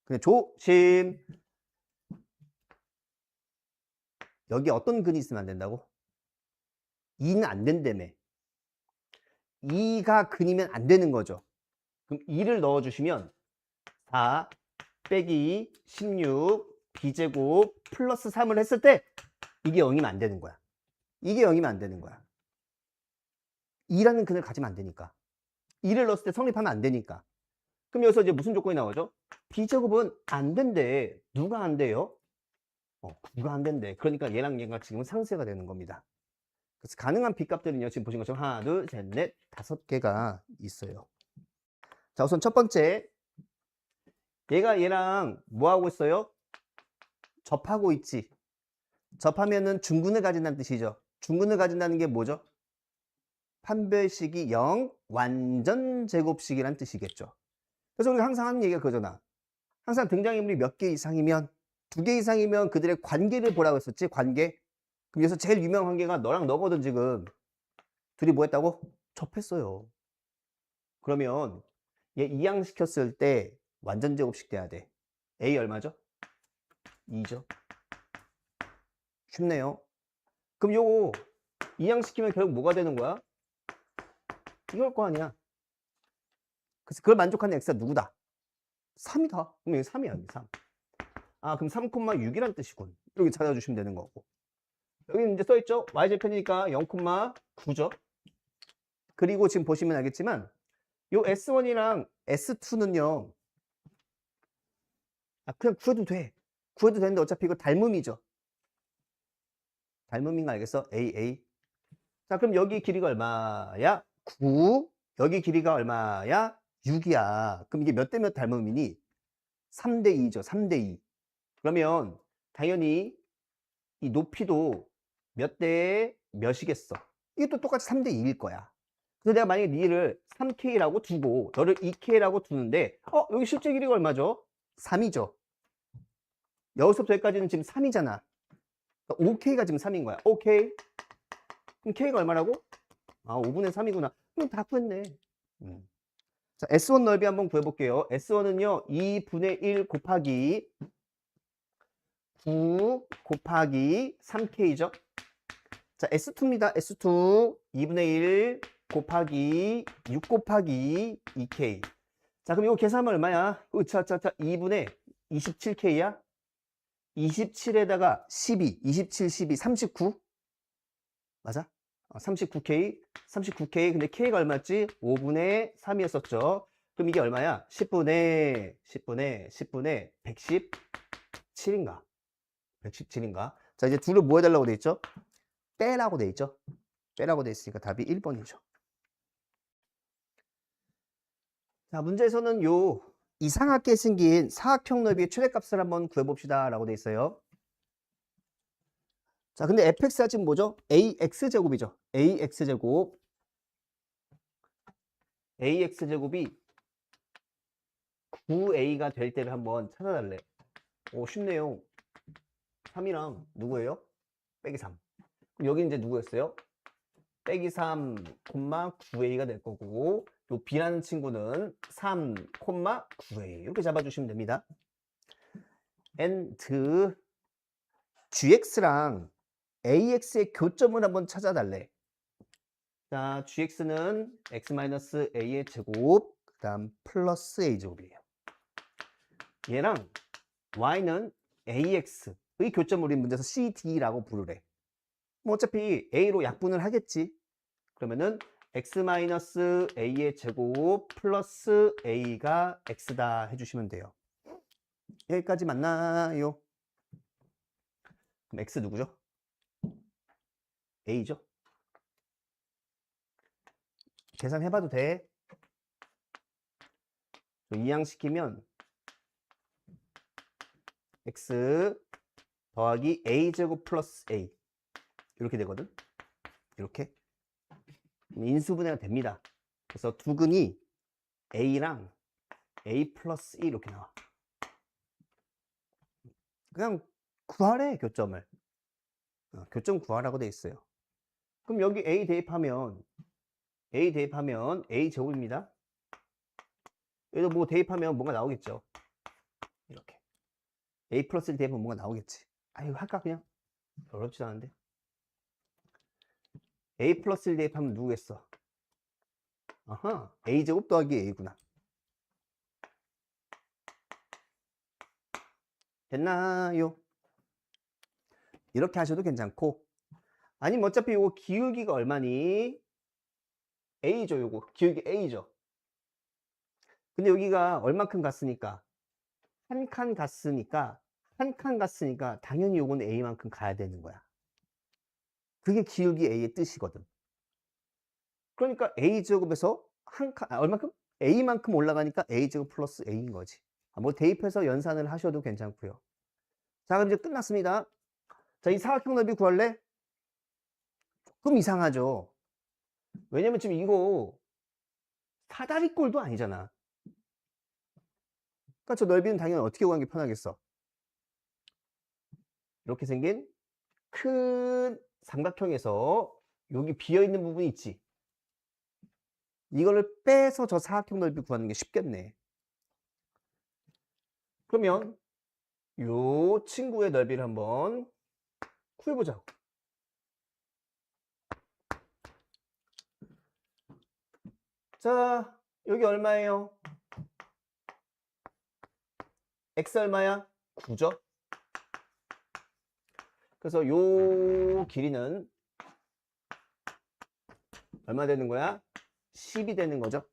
근데 조심. 여기 어떤 근이 있으면 안 된다고? 2는 안 된다며. 2가 근이면 안 되는 거죠. 그럼 2를 넣어주시면 4 빼기 16 b제곱 플러스 3을 했을 때 이게 0이면 안 되는 거야. 이게 0이면 안 되는 거야. 2라는 근을 가지면 안 되니까. 2를 넣었을 때 성립하면 안 되니까. 그럼 여기서 이제 무슨 조건이 나오죠? b제곱은 안 된대. 누가 안 돼요? 9가 안 된대. 그러니까 얘랑 얘가 지금은 상쇄가 되는 겁니다. 그래서 가능한 b값들은요, 지금 보신 것처럼 하나, 둘, 셋, 넷, 5개가 있어요. 자, 우선 첫 번째. 얘가 얘랑 뭐 하고 있어요? 접하고 있지. 접하면은 중근을 가진다는 뜻이죠. 중근을 가진다는 게 뭐죠? 판별식이 0, 완전 제곱식이란 뜻이겠죠. 그래서 우리가 항상 하는 얘기가 그거잖아. 항상 등장인물이 몇 개 이상이면 두 개 이상이면 그들의 관계를 보라고 했었지, 관계. 그럼 여기서 제일 유명한 관계가 너랑 너거든, 지금. 둘이 뭐 했다고? 접했어요. 그러면 얘 이항시켰을 때 완전 제곱식 돼야 돼. A 얼마죠? 2죠. 쉽네요. 그럼 요거 이항시키면 결국 뭐가 되는 거야? 이걸 거 아니야. 그래서 그걸 만족하는 x가 누구다? 3이다. 그럼 여기 3이야, 여기 3. 아, 그럼 3,6이란 뜻이군. 이렇게 찾아주시면 되는 거고. 여기 이제 써있죠? y절편이니까 0,9죠. 그리고 지금 보시면 알겠지만 요 S1이랑 S2는요. 아, 그냥 구해도 돼. 구해도 되는데 어차피 이거 닮음이죠. 닮음인 거 알겠어? AA. 자, 그럼 여기 길이가 얼마야? 9. 여기 길이가 얼마야? 6이야. 그럼 이게 몇 대 몇 닮음이니? 3대 2죠. 3대 2. 그러면 당연히 이 높이도 몇 대에 몇이겠어? 이게 또 똑같이 3대 2일 거야. 그래서 내가 만약에 니를 3K라고 두고 너를 2K라고 두는데 여기 실제 길이가 얼마죠? 3이죠. 여기서부터 여기까지는 지금 3이잖아. 5K가 지금 3인 거야. 오케이. 그럼 K가 얼마라고? 아, 5분의 3이구나. 그럼 다 구했네. 자, S1 넓이 한번 구해볼게요. S1은요, 2분의 1 곱하기 9 곱하기 3K죠. 자, S2입니다. S2 2분의 1 곱하기 6 곱하기 2K. 자, 그럼 이거 계산하면 얼마야? 으차차차 2분의 27K야? 27에다가 12, 27, 12, 39? 맞아? 39K, 39K. 근데 K가 얼마였지? 5분의 3이었었죠. 그럼 이게 얼마야? 10분의 117인가? 117인가? 자, 이제 둘을 뭐 해달라고 돼 있죠? 빼라고 돼 있죠? 빼라고 돼 있으니까 답이 1번이죠. 자, 문제에서는 요 이상하게 생긴 사각형 넓이의 최대값을 한번 구해봅시다 라고 돼 있어요. 자, 근데 fx가 지금 뭐죠? ax제곱이죠. ax제곱. ax제곱이 9a가 될 때를 한번 찾아달래. 오, 쉽네요. 3이랑 누구예요? 빼기 3. 그럼 여기 이제 누구였어요? 빼기 3, 9a가 될 거고, 요 b라는 친구는 3, 9a. 이렇게 잡아주시면 됩니다. and gx랑 ax의 교점을 한번 찾아달래. 자, gx는 x-a의 제곱, 그 다음 플러스 a제곱이에요. 얘랑 y는 ax의 교점을 우리 문제에서 cd라고 부르래. 뭐 어차피 a로 약분을 하겠지. 그러면은 x-a의 제곱 플러스 a가 x다 해주시면 돼요. 여기까지 맞나요? 그럼 x 누구죠? a죠? 계산해봐도 돼. 이항시키면 x 더하기 a제곱 플러스 a 이렇게 되거든. 이렇게 인수분해가 됩니다. 그래서 두근이 a랑 a 플러스 1 이렇게 나와. 그냥 구하래, 교점을. 교점 구하라고 돼 있어요. 그럼 여기 a 대입하면 a 제곱입니다. 여기도 뭐 대입하면 뭔가 나오겠죠. 이렇게 a 플러스 1 대입하면 뭔가 나오겠지. 이거 할까 그냥? 어렵지도 않은데. a 플러스 1 대입하면 누구겠어? 아하, a 제곱 더하기 a구나. 됐나요? 이렇게 하셔도 괜찮고, 아니면 어차피 이거 기울기가 얼마니? a죠. 요거 기울기 a죠. 근데 여기가 얼마큼 갔으니까 한 칸 갔으니까 당연히 요거는 a만큼 가야 되는 거야. 그게 기울기 a의 뜻이거든. 그러니까 a제곱에서 한 칸, 얼마큼? a만큼 올라가니까 a제곱 플러스 a인 거지. 뭐 대입해서 연산을 하셔도 괜찮고요. 자, 그럼 이제 끝났습니다. 자, 이 사각형 넓이 구할래? 조금 이상하죠. 왜냐면 지금 이거 사다리꼴도 아니잖아. 그러니까 저 넓이는 당연히 어떻게 구하는 게 편하겠어? 이렇게 생긴 큰 삼각형에서 여기 비어있는 부분이 있지. 이거를 빼서 저 사각형 넓이 구하는 게 쉽겠네. 그러면 요 친구의 넓이를 한번 구해보자고. 자, 여기 얼마예요? x 얼마야? 9죠? 그래서 요 길이는 얼마 되는 거야? 10이 되는 거죠?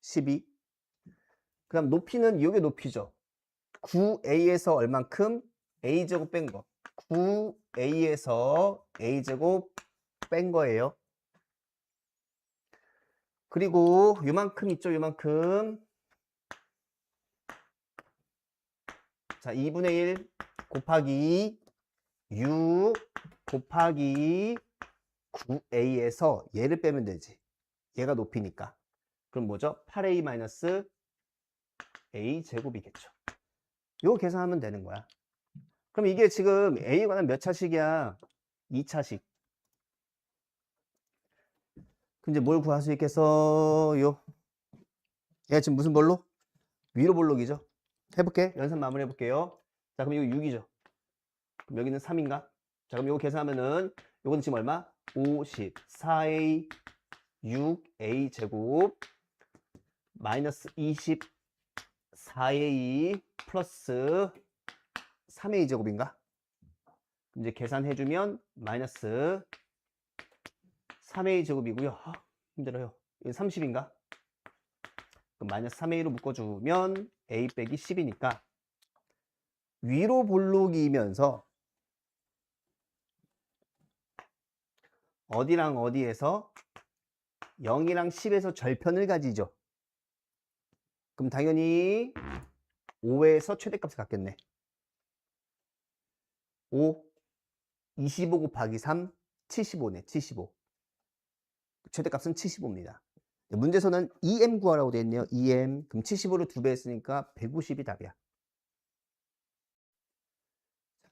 12. 그 다음 높이는 이게 높이죠. 9a에서 얼만큼? a제곱 뺀 거. 9a에서 a제곱 뺀 거예요. 그리고 요만큼 있죠, 요만큼. 자, 2분의 1 곱하기 6 곱하기 9a에서 얘를 빼면 되지. 얘가 높이니까. 그럼 뭐죠? 8a 마이너스 a 제곱이겠죠. 요거 계산하면 되는 거야. 그럼 이게 지금 a에 관한 몇 차식이야? 2차식. 그럼 이제 뭘 구할 수 있겠어요? 얘가 지금 무슨 볼록? 위로 볼록이죠? 해볼게. 연산 마무리 해볼게요. 자, 그럼 이거 6이죠. 그럼 여기는 3인가? 자, 그럼 이거 계산하면은 요거는 지금 얼마? 54a 6a 제곱 마이너스 24a 플러스 3a 제곱인가? 이제 계산해주면 마이너스 3a 제곱이고요. 힘들어요. 이거 30인가? 그럼 마이너스 3a로 묶어주면 a 빼기 10이니까 위로 볼록이면서 어디랑 어디에서 0이랑 10에서 절편을 가지죠. 그럼 당연히 5에서 최대값을 갖겠네. 5, 25 곱하기 3, 75네, 75. 최대값은 75입니다. 문제에서는 2m 구하라고 되어 있네요. 2m. 그럼 75를 2배 했으니까 150이 답이야.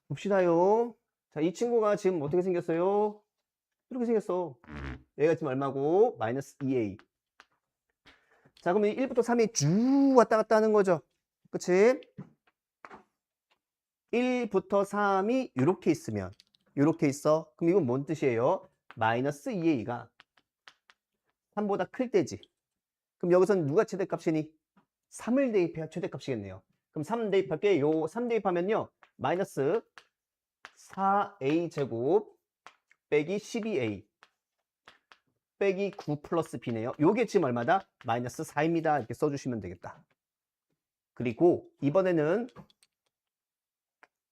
봅시다요. 자, 이 친구가 지금 어떻게 생겼어요? 이렇게 생겼어. 얘가 지금 얼마고? 마이너스 2a. 자, 그러면 1부터 3이 쭉 왔다 갔다 하는 거죠. 그치? 1부터 3이 이렇게 있으면 이렇게 있어. 그럼 이건 뭔 뜻이에요? 마이너스 2a가 3보다 클 때지. 그럼 여기서는 누가 최대값이니? 3을 대입해야 최대값이겠네요. 그럼 3 대입할게. 요 3 대입하면요. 마이너스 4a 제곱 빼기 12a 빼기 9 플러스 b네요. 요게 지금 얼마다? 마이너스 4입니다. 이렇게 써주시면 되겠다. 그리고 이번에는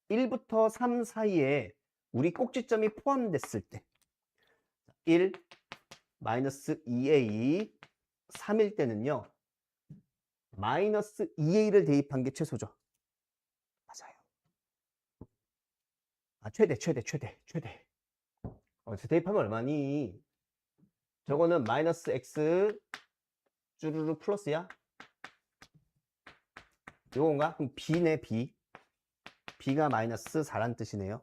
1부터 3 사이에 우리 꼭지점이 포함됐을 때 1, 마이너스 2a 3일 때는요. 마이너스 2a를 대입한 게 최소죠. 맞아요. 아, 최대. 대입하면 얼마니? 저거는 마이너스 x 쭈루루 플러스야? 요건가? 그럼 b네, b. b가 마이너스 4란 뜻이네요.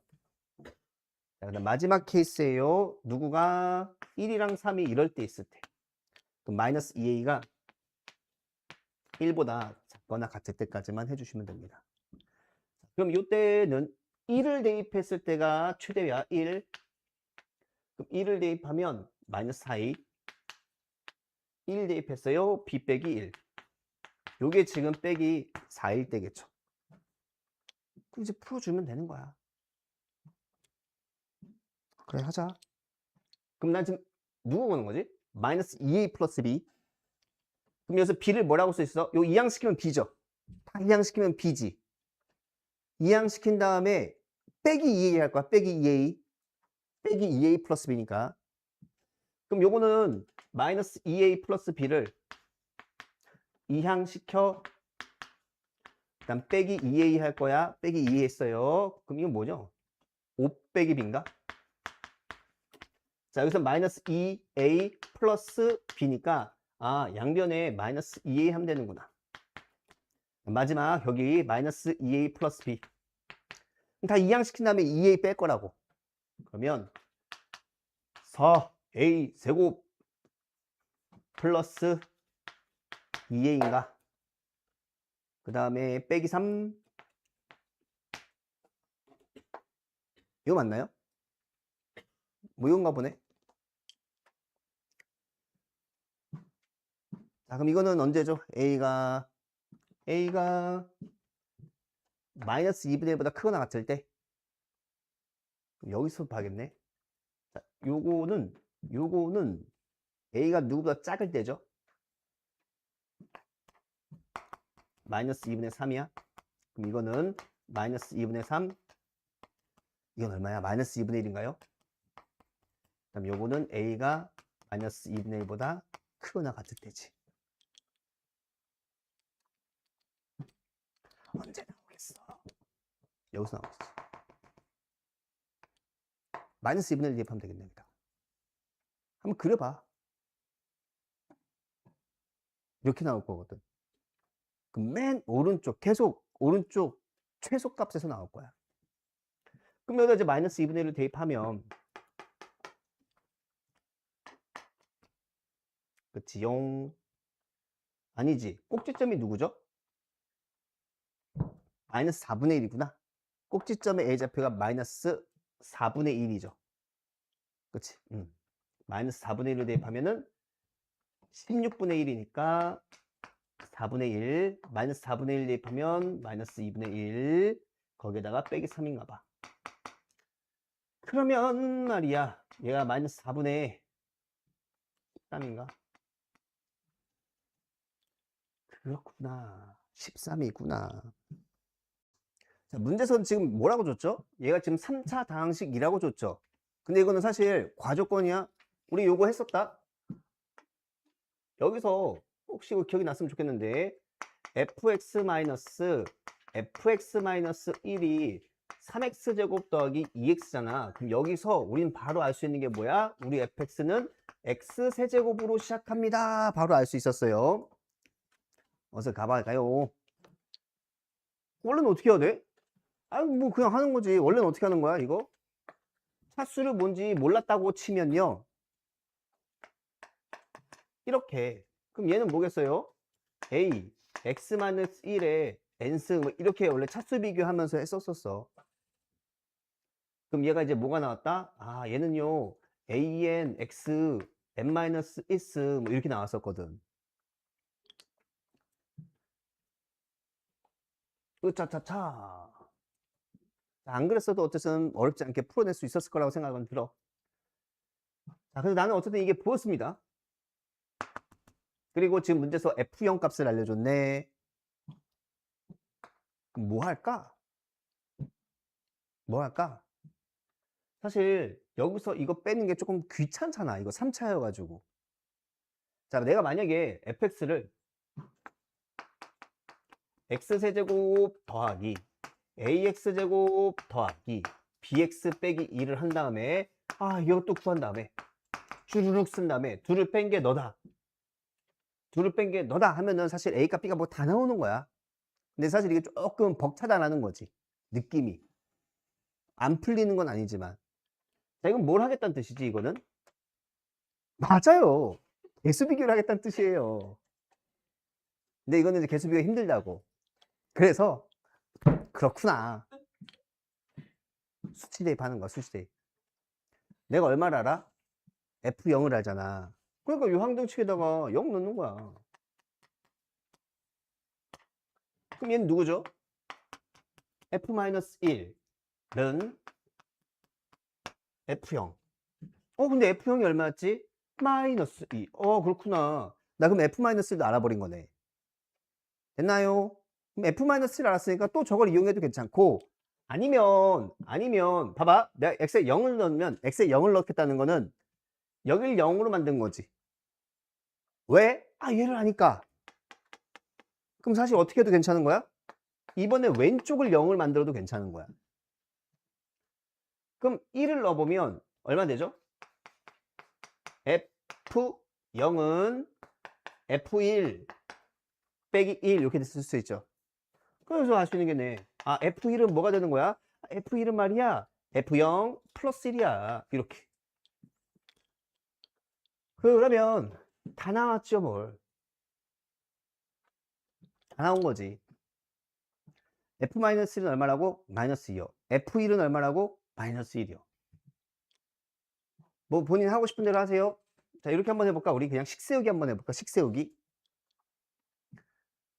자, 그다음 마지막 케이스예요. 누구가 1이랑 3이 이럴 때 있을 때. 그럼 마이너스 2a가 1보다 작거나 같을 때까지만 해주시면 됩니다. 그럼 이때는 1을 대입했을 때가 최대야. 1. 그럼 1을 대입하면 마이너스 4a 1 대입했어요. b 빼기 1. 요게 지금 빼기 4일 때겠죠. 그럼 이제 풀어주면 되는 거야. 그래, 하자. 그럼 난 지금 누구 보는 거지? 마이너스 2a 플러스 b. 그럼 여기서 b를 뭐라고 써 있어? 요 이항시키면 b죠. 다 이항시키면 b지. 이항시킨 다음에 빼기 2a 할 거야. 빼기 2a. 빼기 2a 플러스 b니까. 그럼 요거는 마이너스 2a 플러스 b를 이항시켜 그다음 빼기 2a 할 거야. 빼기 2a 했어요. 그럼 이건 뭐죠? 5 빼기 b인가? 자, 여기서 마이너스 2a 플러스 b니까 아, 양변에 마이너스 2a 하면 되는구나. 마지막 여기 마이너스 2a 플러스 b. 다 이항시킨 다음에 2a 뺄 거라고. 그러면 4a 제곱 플러스 2a인가? 그 다음에 빼기 3. 이거 맞나요? 뭐 이건가 보네. 자, 그럼 이거는 언제죠? a가 마이너스 2분의 1보다 크거나 같을 때. 여기서 봐야겠네. 자, 요거는 a가 누구보다 작을 때죠. 마이너스 2분의 3이야. 그럼 이거는 마이너스 2분의 3. 이건 얼마야? 마이너스 2분의 1인가요? 그럼 요거는 a가 마이너스 2분의 1보다 크거나 같을 때지. 언제 나오겠어? 여기서 나오겠어. 마이너스 2분의 1 대입하면 되겠네. 여기다. 한번 그려봐. 이렇게 나올 거거든. 그럼 맨 오른쪽, 계속 오른쪽 최소값에서 나올 거야. 그럼 여기다 이제 마이너스 2분의 1을 대입하면, 그치용? 아니지. 꼭지점이 누구죠? 마이너스 4분의 1이구나. 꼭지점의 a좌표가 마이너스 4분의 1이죠. 그치? 마이너스 4분의 1을 대입하면은 16분의 1이니까 4분의 1, 마이너스 4분의 1 대입하면 마이너스 2분의 1, 거기에다가 빼기 3인가 봐. 그러면 말이야, 얘가 마이너스 4분의 13인가? 그렇구나. 13이구나. 자, 문제선 지금 뭐라고 줬죠? 얘가 지금 3차 다항식이라고 줬죠? 근데 이거는 사실 과조건이야. 우리 요거 했었다. 여기서 혹시 이거 기억이 났으면 좋겠는데 fx-1이 3x제곱 더하기 2x잖아. 그럼 여기서 우린 바로 알 수 있는 게 뭐야? 우리 fx는 x세제곱으로 시작합니다. 바로 알 수 있었어요. 어서 가봐갈까요? 원래는 어떻게 해야 돼? 아유, 뭐 그냥 하는 거지. 원래는 어떻게 하는 거야, 이거? 차수를 뭔지 몰랐다고 치면요. 이렇게. 그럼 얘는 뭐겠어요? a, x-1에 n승, 뭐 이렇게 원래 차수 비교하면서 했었었어. 그럼 얘가 이제 뭐가 나왔다? 아, 얘는요, an, x, n-1승, 뭐 이렇게 나왔었거든. 으차차차. 안 그랬어도 어쨌든 어렵지 않게 풀어낼 수 있었을 거라고 생각은 들어. 자, 그래서 나는 어쨌든 이게 보였습니다. 그리고 지금 문제에서 F0 값을 알려줬네. 그럼 뭐 할까? 뭐 할까? 사실 여기서 이거 빼는 게 조금 귀찮잖아. 이거 3차여가지고. 자, 내가 만약에 fx를 x세제곱 더하기 ax제곱 더하기 bx 빼기 2를 한 다음에 이것도 구한 다음에 주르륵 쓴 다음에 둘을 뺀 게 너다. 둘을 뺀 게 너다 하면은 사실 a값 b가 뭐 다 나오는 거야. 근데 사실 이게 조금 벅차다라는 거지. 느낌이. 안 풀리는 건 아니지만. 자, 이건 뭘 하겠다는 뜻이지, 이거는? 맞아요. 개수 비교를 하겠다는 뜻이에요. 근데 이거는 이제 개수 비교가 힘들다고. 그래서, 그렇구나. 수치 대입하는 거야, 수치 대입. 내가 얼마를 알아? F0을 알잖아. 그러니까 이 항등식에다가 0 넣는 거야. 그럼 얘는 누구죠? F-1은 F0. 근데 F0이 얼마였지? 마이너스 2. 그렇구나. 나 그럼 F-1도 알아버린 거네. 됐나요? 그럼 F-1을 알았으니까 또 저걸 이용해도 괜찮고, 아니면, 봐봐. 내가 X에 0을 넣으면, X에 0을 넣겠다는 거는 여길 0으로 만든 거지. 왜? 얘를 아니까. 그럼 사실 어떻게 해도 괜찮은 거야? 이번에 왼쪽을 0을 만들어도 괜찮은 거야. 그럼 1을 넣어보면 얼마 되죠? F0은 F1 빼기 1 이렇게 쓸 수 있죠. 그래서 알 수 있는 게 네. F1은 뭐가 되는 거야? F1은 말이야 F0 플러스 1이야. 이렇게. 그러면 다 나왔죠 뭘. 다 나온 거지. F-1은 얼마라고? 마이너스 2요. F1은 얼마라고? 마이너스 1이요. 뭐 본인 하고 싶은 대로 하세요. 자, 이렇게 한번 해볼까? 우리 그냥 식 세우기 한번 해볼까? 식 세우기.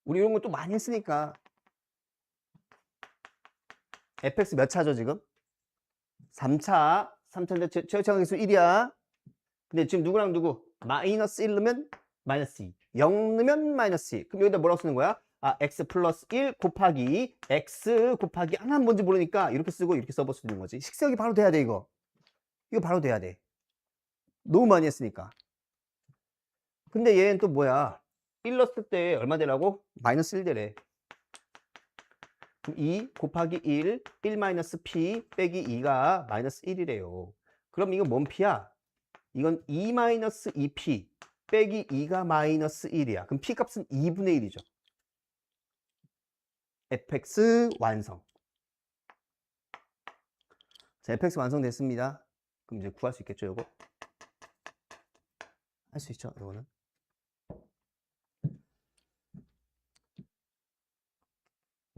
우리 이런 거 또 많이 했으니까. fx 몇 차죠 지금? 3차. 3차인데 최하의 개수 1이야. 근데 지금 누구랑 누구? 마이너스 1 넣으면 마이너스 2. 0 넣으면 마이너스 2. 그럼 여기다 뭐라고 쓰는 거야? 아, x 플러스 1 곱하기 x 곱하기 하나는 뭔지 모르니까 이렇게 쓰고 이렇게 써볼 수 있는 거지. 식 세우기 바로 돼야 돼 이거. 이거 바로 돼야 돼. 너무 많이 했으니까. 근데 얘는 또 뭐야? 1 넣었을 때 얼마 되라고? 마이너스 1 되래. 2 곱하기 1 마이너스 p 빼기 2가 마이너스 1이래요. 그럼 이거 뭔 p야? 이건 2 마이너스 2p 빼기 2가 마이너스 1이야. 그럼 p 값은 2분의 1이죠. fx 완성. 자, fx 완성됐습니다. 그럼 이제 구할 수 있겠죠, 요거? 할 수 있죠, 요거는.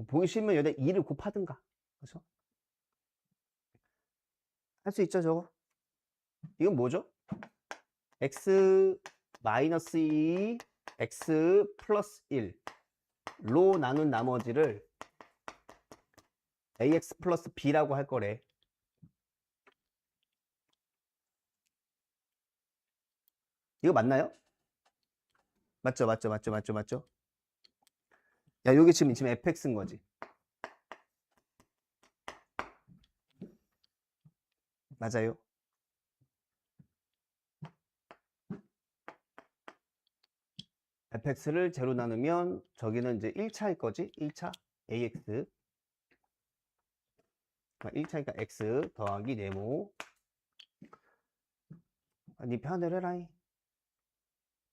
보기 싫으면 여기다 2를 곱하든가. 그렇죠? 할 수 있죠, 저거? 이건 뭐죠? x 마이너스 2 x 플러스 1로 나눈 나머지를 ax 플러스 b라고 할 거래. 이거 맞나요? 맞죠? 야, 여기 지금 fx인 거지. 맞아요. fx를 제로 나누면 저기는 이제 1차일 거지? 1차 ax 1차니까 x 더하기 네모. 네 편대로 해라잉.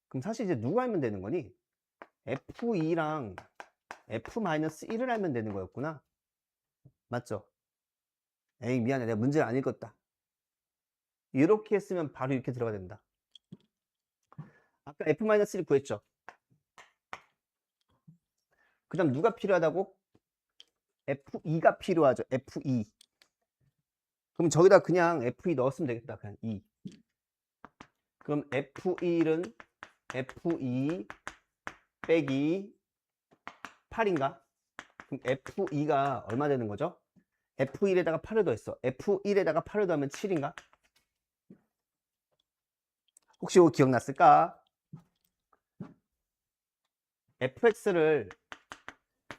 그럼 사실 이제 누가 알면 되는 거니? f2랑 f-1을 알면 되는 거였구나. 맞죠? 에이, 미안해, 내가 문제를 안 읽었다. 이렇게 했으면 바로 이렇게 들어가야 된다. 아까 f-1 구했죠? 그 다음 누가 필요하다고? f2가 필요하죠. f2. 그럼 저기다 그냥 f2 넣었으면 되겠다. 그냥 2. 그럼 f1은 f2 빼기 8인가? 그럼 f2가 얼마 되는 거죠? f1에다가 8을 더했어. f1에다가 8을 더하면 7인가? 혹시 이거 기억났을까? fx를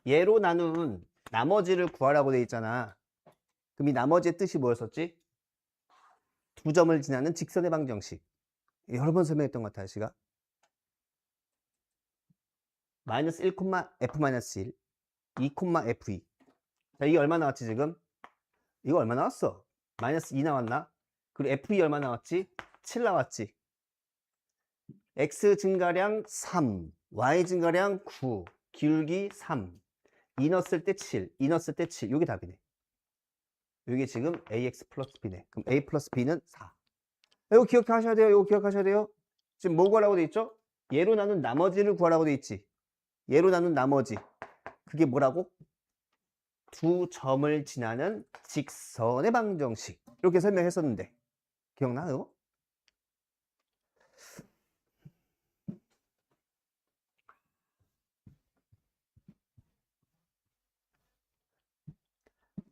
얘로 나눈 나머지를 구하라고 돼 있잖아. 그럼 이 나머지의 뜻이 뭐였었지? 두 점을 지나는 직선의 방정식. 여러 번 설명했던 것 같아요, 시가. 마이너스 1, f-1, 2, f2. 자, 이게 얼마 나왔지, 지금? 이거 얼마 나왔어? 마이너스 2 나왔나? 그리고 f2 얼마 나왔지? 7 나왔지. x 증가량 3, y 증가량 9, 기울기 3. 2 넣었을 때 7, 2 넣었을 때 7. 이게 답이네. 이게 지금 ax 플러스 b네. 그럼 a 플러스 b는 4. 이거 기억하셔야 돼요. 이거 기억하셔야 돼요. 지금 뭐 구하라고 돼 있죠? 얘로 나눈 나머지를 구하라고 돼 있지. 얘로 나눈 나머지. 그게 뭐라고? 두 점을 지나는 직선의 방정식. 이렇게 설명했었는데. 기억나요?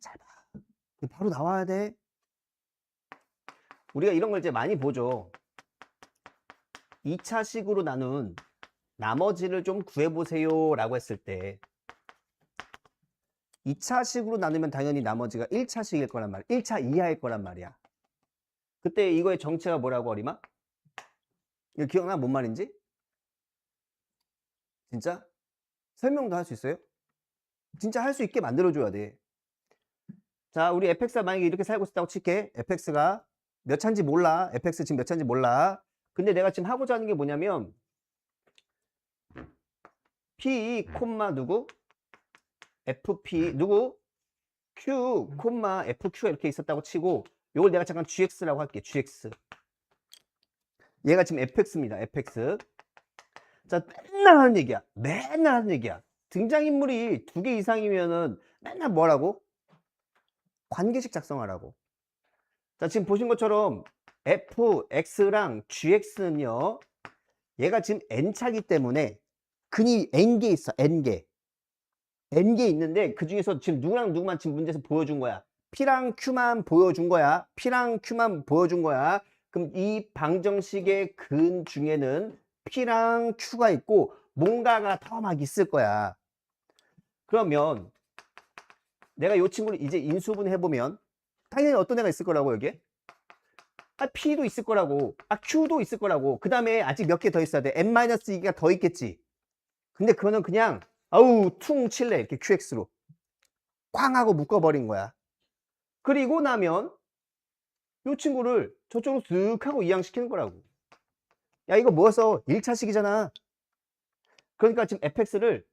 잘 봐. 바로 나와야 돼. 우리가 이런 걸 이제 많이 보죠. 2차식으로 나눈 나머지를 좀 구해보세요 라고 했을 때 2차식으로 나누면 당연히 나머지가 1차식일 거란 말이야. 1차 이하일 거란 말이야. 그때 이거의 정체가 뭐라고, 어리마? 이거 기억나? 뭔 말인지? 진짜? 설명도 할 수 있어요? 진짜 할 수 있게 만들어줘야 돼. 자, 우리 fx가 만약에 이렇게 살고 있다고 칠게. fx가 몇 차인지 몰라. fx 지금 몇 차인지 몰라. 근데 내가 지금 하고자 하는 게 뭐냐면 p, 누구? fp 누구? Q, FQ가 이렇게 있었다고 치고 요걸 내가 잠깐 GX라고 할게. GX. 얘가 지금 FX입니다. FX. 자, 맨날 하는 얘기야. 맨날 하는 얘기야. 등장인물이 2개 이상이면은 맨날 뭐라고? 관계식 작성하라고. 자, 지금 보신 것처럼 FX랑 GX는요. 얘가 지금 N차기 때문에 근이 N개 있어. N개. N개 있는데 그 중에서 지금 누구랑 누구만 지금 문제에서 보여준 거야. P랑 Q만 보여준 거야. P랑 Q만 보여준 거야. 그럼 이 방정식의 근 중에는 P랑 Q가 있고 뭔가가 더 막 있을 거야. 그러면 내가 이 친구를 이제 인수분 해보면 당연히 어떤 애가 있을 거라고 여기에? P도 있을 거라고. Q도 있을 거라고. 그 다음에 아직 몇 개 더 있어야 돼. N-2개가 더 있겠지. 근데 그거는 그냥 아우 퉁 칠래 이렇게 QX로 쾅 하고 묶어버린 거야. 그리고 나면 이 친구를 저쪽으로 쓱 하고 이항시키는 거라고. 야 이거 뭐였어? 1차식이잖아. 그러니까 지금 fx를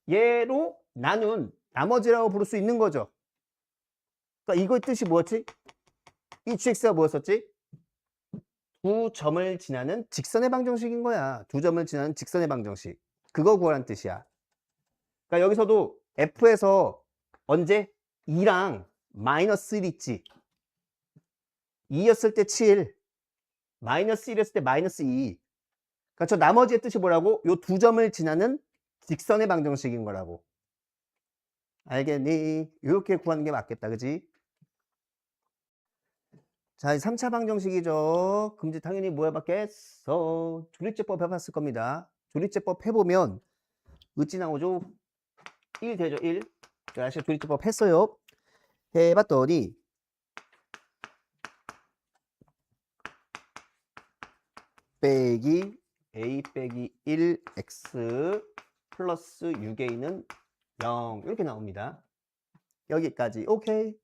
얘로 나눈 나머지라고 부를 수 있는 거죠. 그러니까 이거의 뜻이 뭐였지? 이 gx가 뭐였었지? 2점을 지나는 직선의 방정식인 거야. 2점을 지나는 직선의 방정식. 그거 구하라는 뜻이야. 그러니까 여기서도 f에서 언제? 2랑 마이너스 1 있지. 2였을 때 7, 마이너스 1였을 때 마이너스 2. 그러니까 저 나머지의 뜻이 뭐라고? 요 2점을 지나는 직선의 방정식인 거라고. 알겠니? 이렇게 구하는 게 맞겠다. 그지? 자, 3차 방정식이죠. 그럼 이제 당연히 뭐 해봤겠어? 조립제법 해봤을 겁니다. 조립제법 해보면 어찌 나오죠? 1 되죠, 1. 자, 다시 조립제법 했어요. 해봤더니 빼기 a 빼기 1x 플러스 6a는 0 이렇게 나옵니다. 여기까지 오케이.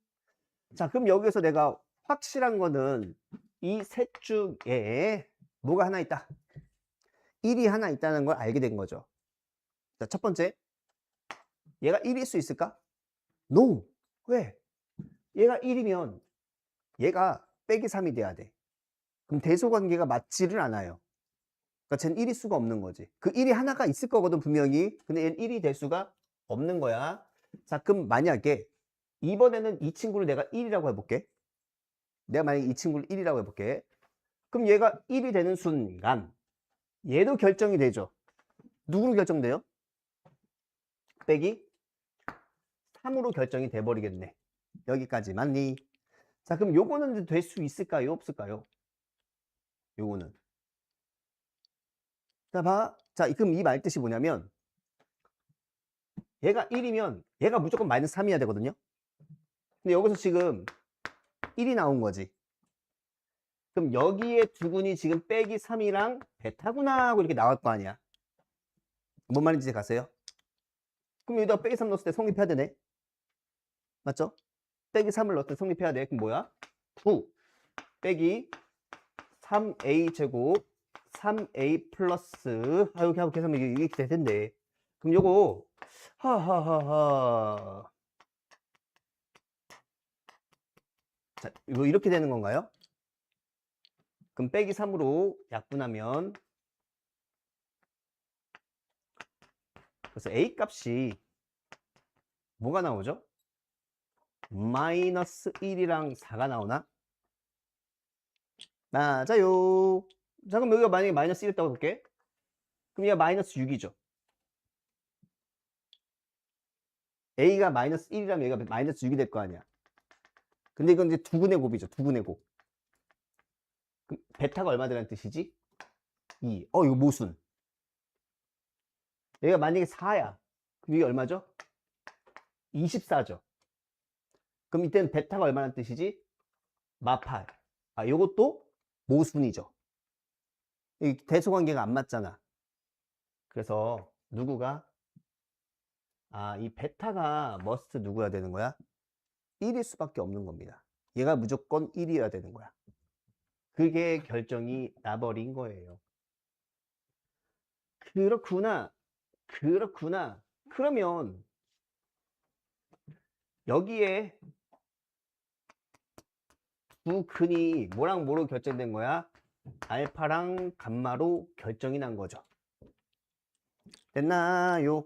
자, 그럼 여기서 내가 확실한 거는 이 셋 중에 뭐가 하나 있다. 1이 하나 있다는 걸 알게 된 거죠. 자, 첫 번째, 얘가 1일 수 있을까? No. 왜? 얘가 1이면 얘가 빼기 3이 돼야 돼. 그럼 대소관계가 맞지를 않아요. 그러니까 쟤는 1일 수가 없는 거지. 그 1이 하나가 있을 거거든 분명히. 근데 얘는 1이 될 수가 없는 거야. 자, 그럼 만약에 이번에는 이 친구를 내가 1이라고 해볼게. 내가 만약에 이 친구를 1이라고 해볼게. 그럼 얘가 1이 되는 순간 얘도 결정이 되죠. 누구로 결정돼요? 빼기 3으로 결정이 돼버리겠네. 여기까지 맞니? 자, 그럼 요거는 될 수 있을까요? 없을까요? 요거는. 자, 봐. 자, 그럼 이 말 뜻이 뭐냐면 얘가 1이면 얘가 무조건 마이너스 3이어야 되거든요. 근데 여기서 지금 1이 나온 거지. 그럼 여기에 두근이 지금 빼기 3이랑 베타구나 하고 이렇게 나올 거 아니야. 뭔 말인지 가세요? 그럼 여기다가 빼기 3 넣었을 때 성립해야 되네. 맞죠? 빼기 3을 넣었을 때 성립해야 돼. 그럼 뭐야? 9 빼기 3a 제곱 3a 플러스 이렇게 하고 계산하면 이게 될 텐데. 그럼 요거 하하하하. 자, 이거 이렇게 되는 건가요? 그럼 빼기 3으로 약분하면 그래서 a 값이 뭐가 나오죠? 마이너스 1이랑 4가 나오나? 맞아요. 자, 그럼 여기가 만약에 마이너스 1이었다고 볼게. 그럼 얘가 마이너스 6이죠. a가 마이너스 1이라면 얘가 마이너스 6이 될 거 아니야. 근데 이건 이제 두근의 곱이죠. 두근의 곱. 그럼 베타가 얼마 되라는 뜻이지? 2. 이거 모순. 얘가 만약에 4야. 그럼 이게 얼마죠? 24죠. 그럼 이때는 베타가 얼마나 뜻이지? 마팔. 요것도 모순이죠. 이 대소관계가 안 맞잖아. 그래서 누구가? 이 베타가 머스트 누구야 되는 거야? 1일 수밖에 없는 겁니다. 얘가 무조건 1이어야 되는 거야. 그게 결정이 나버린 거예요. 그렇구나. 그렇구나. 그러면 여기에 두 근이 뭐랑 뭐로 결정된 거야? 알파랑 감마로 결정이 난 거죠. 됐나요?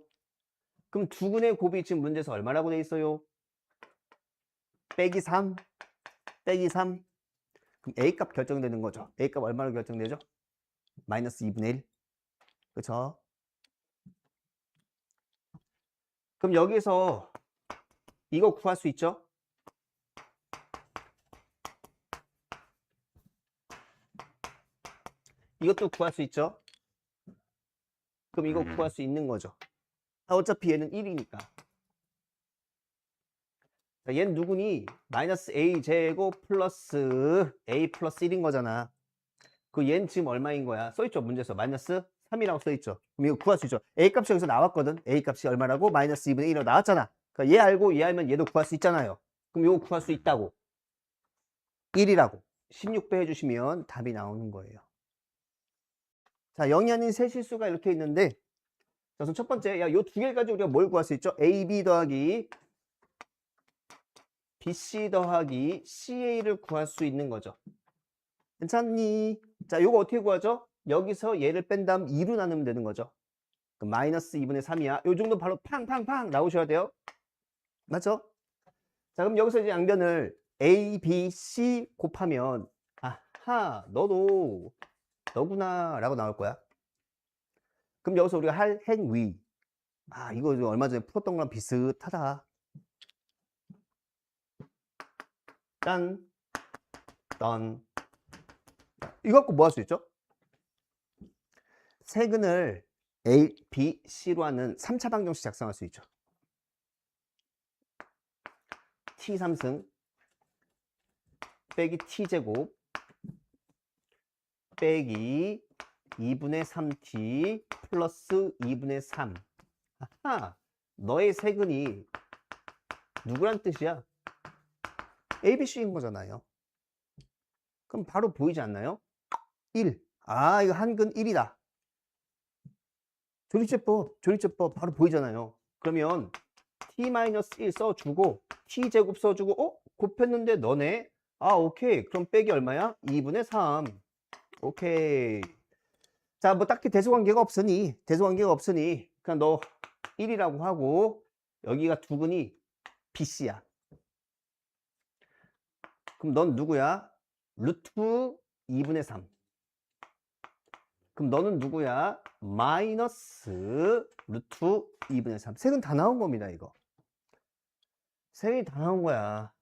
그럼 두 근의 곱이 지금 문제에서 얼마라고 돼 있어요? 빼기 3, 빼기 3. 그럼 A값 결정되는 거죠. A값 얼마로 결정되죠? 마이너스 2분의 1. 그쵸? 그럼 여기서 이거 구할 수 있죠? 이것도 구할 수 있죠? 그럼 이거 구할 수 있는 거죠. 어차피 얘는 1이니까. 얘는 누구니? 마이너스 a제곱 플러스 a 플러스 1인 거잖아. 그 얘는 지금 얼마인 거야? 써있죠 문제에서 마이너스 3이라고 써있죠. 그럼 이거 구할 수 있죠. a 값이 여기서 나왔거든. a 값이 얼마라고? 마이너스 2분의 1이라고 나왔잖아. 그러니까 얘 알고 얘 알면 얘도 구할 수 있잖아요. 그럼 이거 구할 수 있다고. 1이라고 16배 해주시면 답이 나오는 거예요. 자, 0이 아닌 세 실수가 이렇게 있는데, 자, 그래서 첫 번째, 야, 요 두 개를 가지고 우리가 뭘 구할 수 있죠? AB 더하기 BC 더하기 CA를 구할 수 있는 거죠. 괜찮니? 자, 요거 어떻게 구하죠? 여기서 얘를 뺀 다음 2로 나누면 되는 거죠. 그럼 마이너스 2분의 3이야. 요 정도 바로 팡팡팡 나오셔야 돼요. 맞죠? 자, 그럼 여기서 이제 양변을 A, B, C 곱하면, 아하, 너도 너구나 라고 나올 거야. 그럼 여기서 우리가 할 행위, 이거 얼마 전에 풀었던 거랑 비슷하다. 짠, 딴. 이거 갖고 뭐 할 수 있죠? 세근을 A, B, C로 하는 3차 방정식 작성할 수 있죠. T3승 빼기 T제곱 빼기 2분의 3T 플러스 2분의 3. 아하, 너의 세근이 누구란 뜻이야? ABC인 거잖아요. 그럼 바로 보이지 않나요? 1. 이거 한근 1이다. 조립제법 바로 보이잖아요. 그러면 T-1 써주고 T제곱 써주고 곱했는데 너네? 오케이. 그럼 빼기 얼마야? 2분의 3. 오케이. 자, 뭐 딱히 대소관계가 없으니 그냥 너 1이라고 하고 여기가 두근이 BC야. 그럼 넌 누구야? 루트 2분의 3. 그럼 너는 누구야? 마이너스 루트 2분의 3. 색은 다 나온 겁니다, 이거. 색이 다 나온 거야.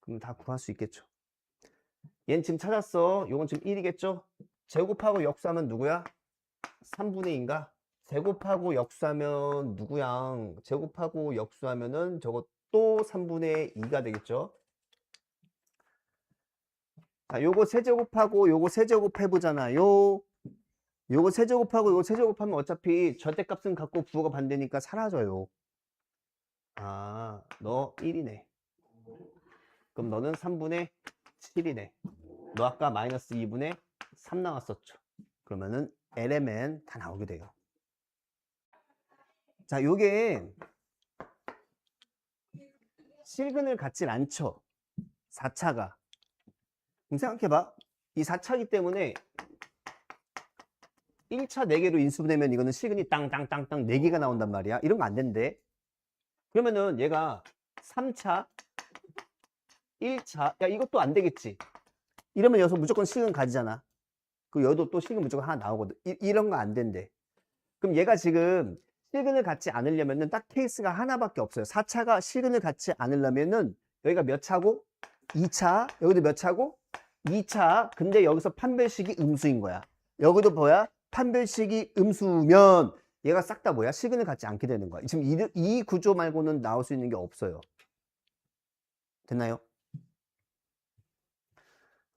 그럼 다 구할 수 있겠죠. 얘는 지금 찾았어. 요건 지금 1이겠죠? 제곱하고 역수하면 누구야? 3분의 2인가? 제곱하고 역수하면 누구야? 제곱하고 역수하면은 저거 또 3분의 2가 되겠죠? 자, 요거 세제곱하고 요거 세제곱 해보잖아요. 요거 세제곱하고 요거 세제곱하면 어차피 절대값은 갖고 부호가 반대니까 사라져요. 너 1이네. 그럼 너는 3분의 7이네. 너 아까 마이너스 2분의 3 나왔었죠. 그러면은 LMN 다 나오게 돼요. 자, 요게 실근을 갖질 않죠. 4차가. 그럼 생각해봐. 이 4차이기 때문에 1차 4개로 인수분해면 이거는 실근이 땅땅땅땅 4개가 나온단 말이야. 이런 거 안 된대. 그러면은 얘가 3차, 1차, 야, 이것도 안 되겠지. 이러면 여기서 무조건 실근 가지잖아. 그 여도 또 실근 무조건 하나 나오거든. 이런 거 안 된대. 그럼 얘가 지금 실근을 갖지 않으려면은 딱 케이스가 하나밖에 없어요. 4차가 실근을 갖지 않으려면은 여기가 몇 차고? 2차. 여기도 몇 차고? 2차. 근데 여기서 판별식이 음수인 거야. 여기도 뭐야? 판별식이 음수면 얘가 싹 다 뭐야? 실근을 갖지 않게 되는 거야. 지금 이 구조 말고는 나올 수 있는 게 없어요. 됐나요?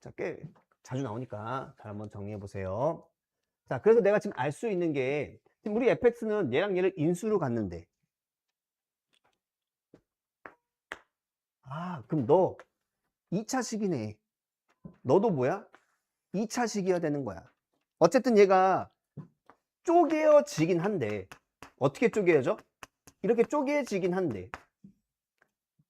자, 꽤 자주 나오니까 잘 한번 정리해 보세요. 자, 그래서 내가 지금 알 수 있는 게 지금 우리 fx는 얘랑 얘를 인수로 갔는데 그럼 너 2차식이네. 너도 뭐야? 2차식이어야 되는 거야. 어쨌든 얘가 쪼개어지긴 한데 어떻게 쪼개어져? 이렇게 쪼개지긴 한데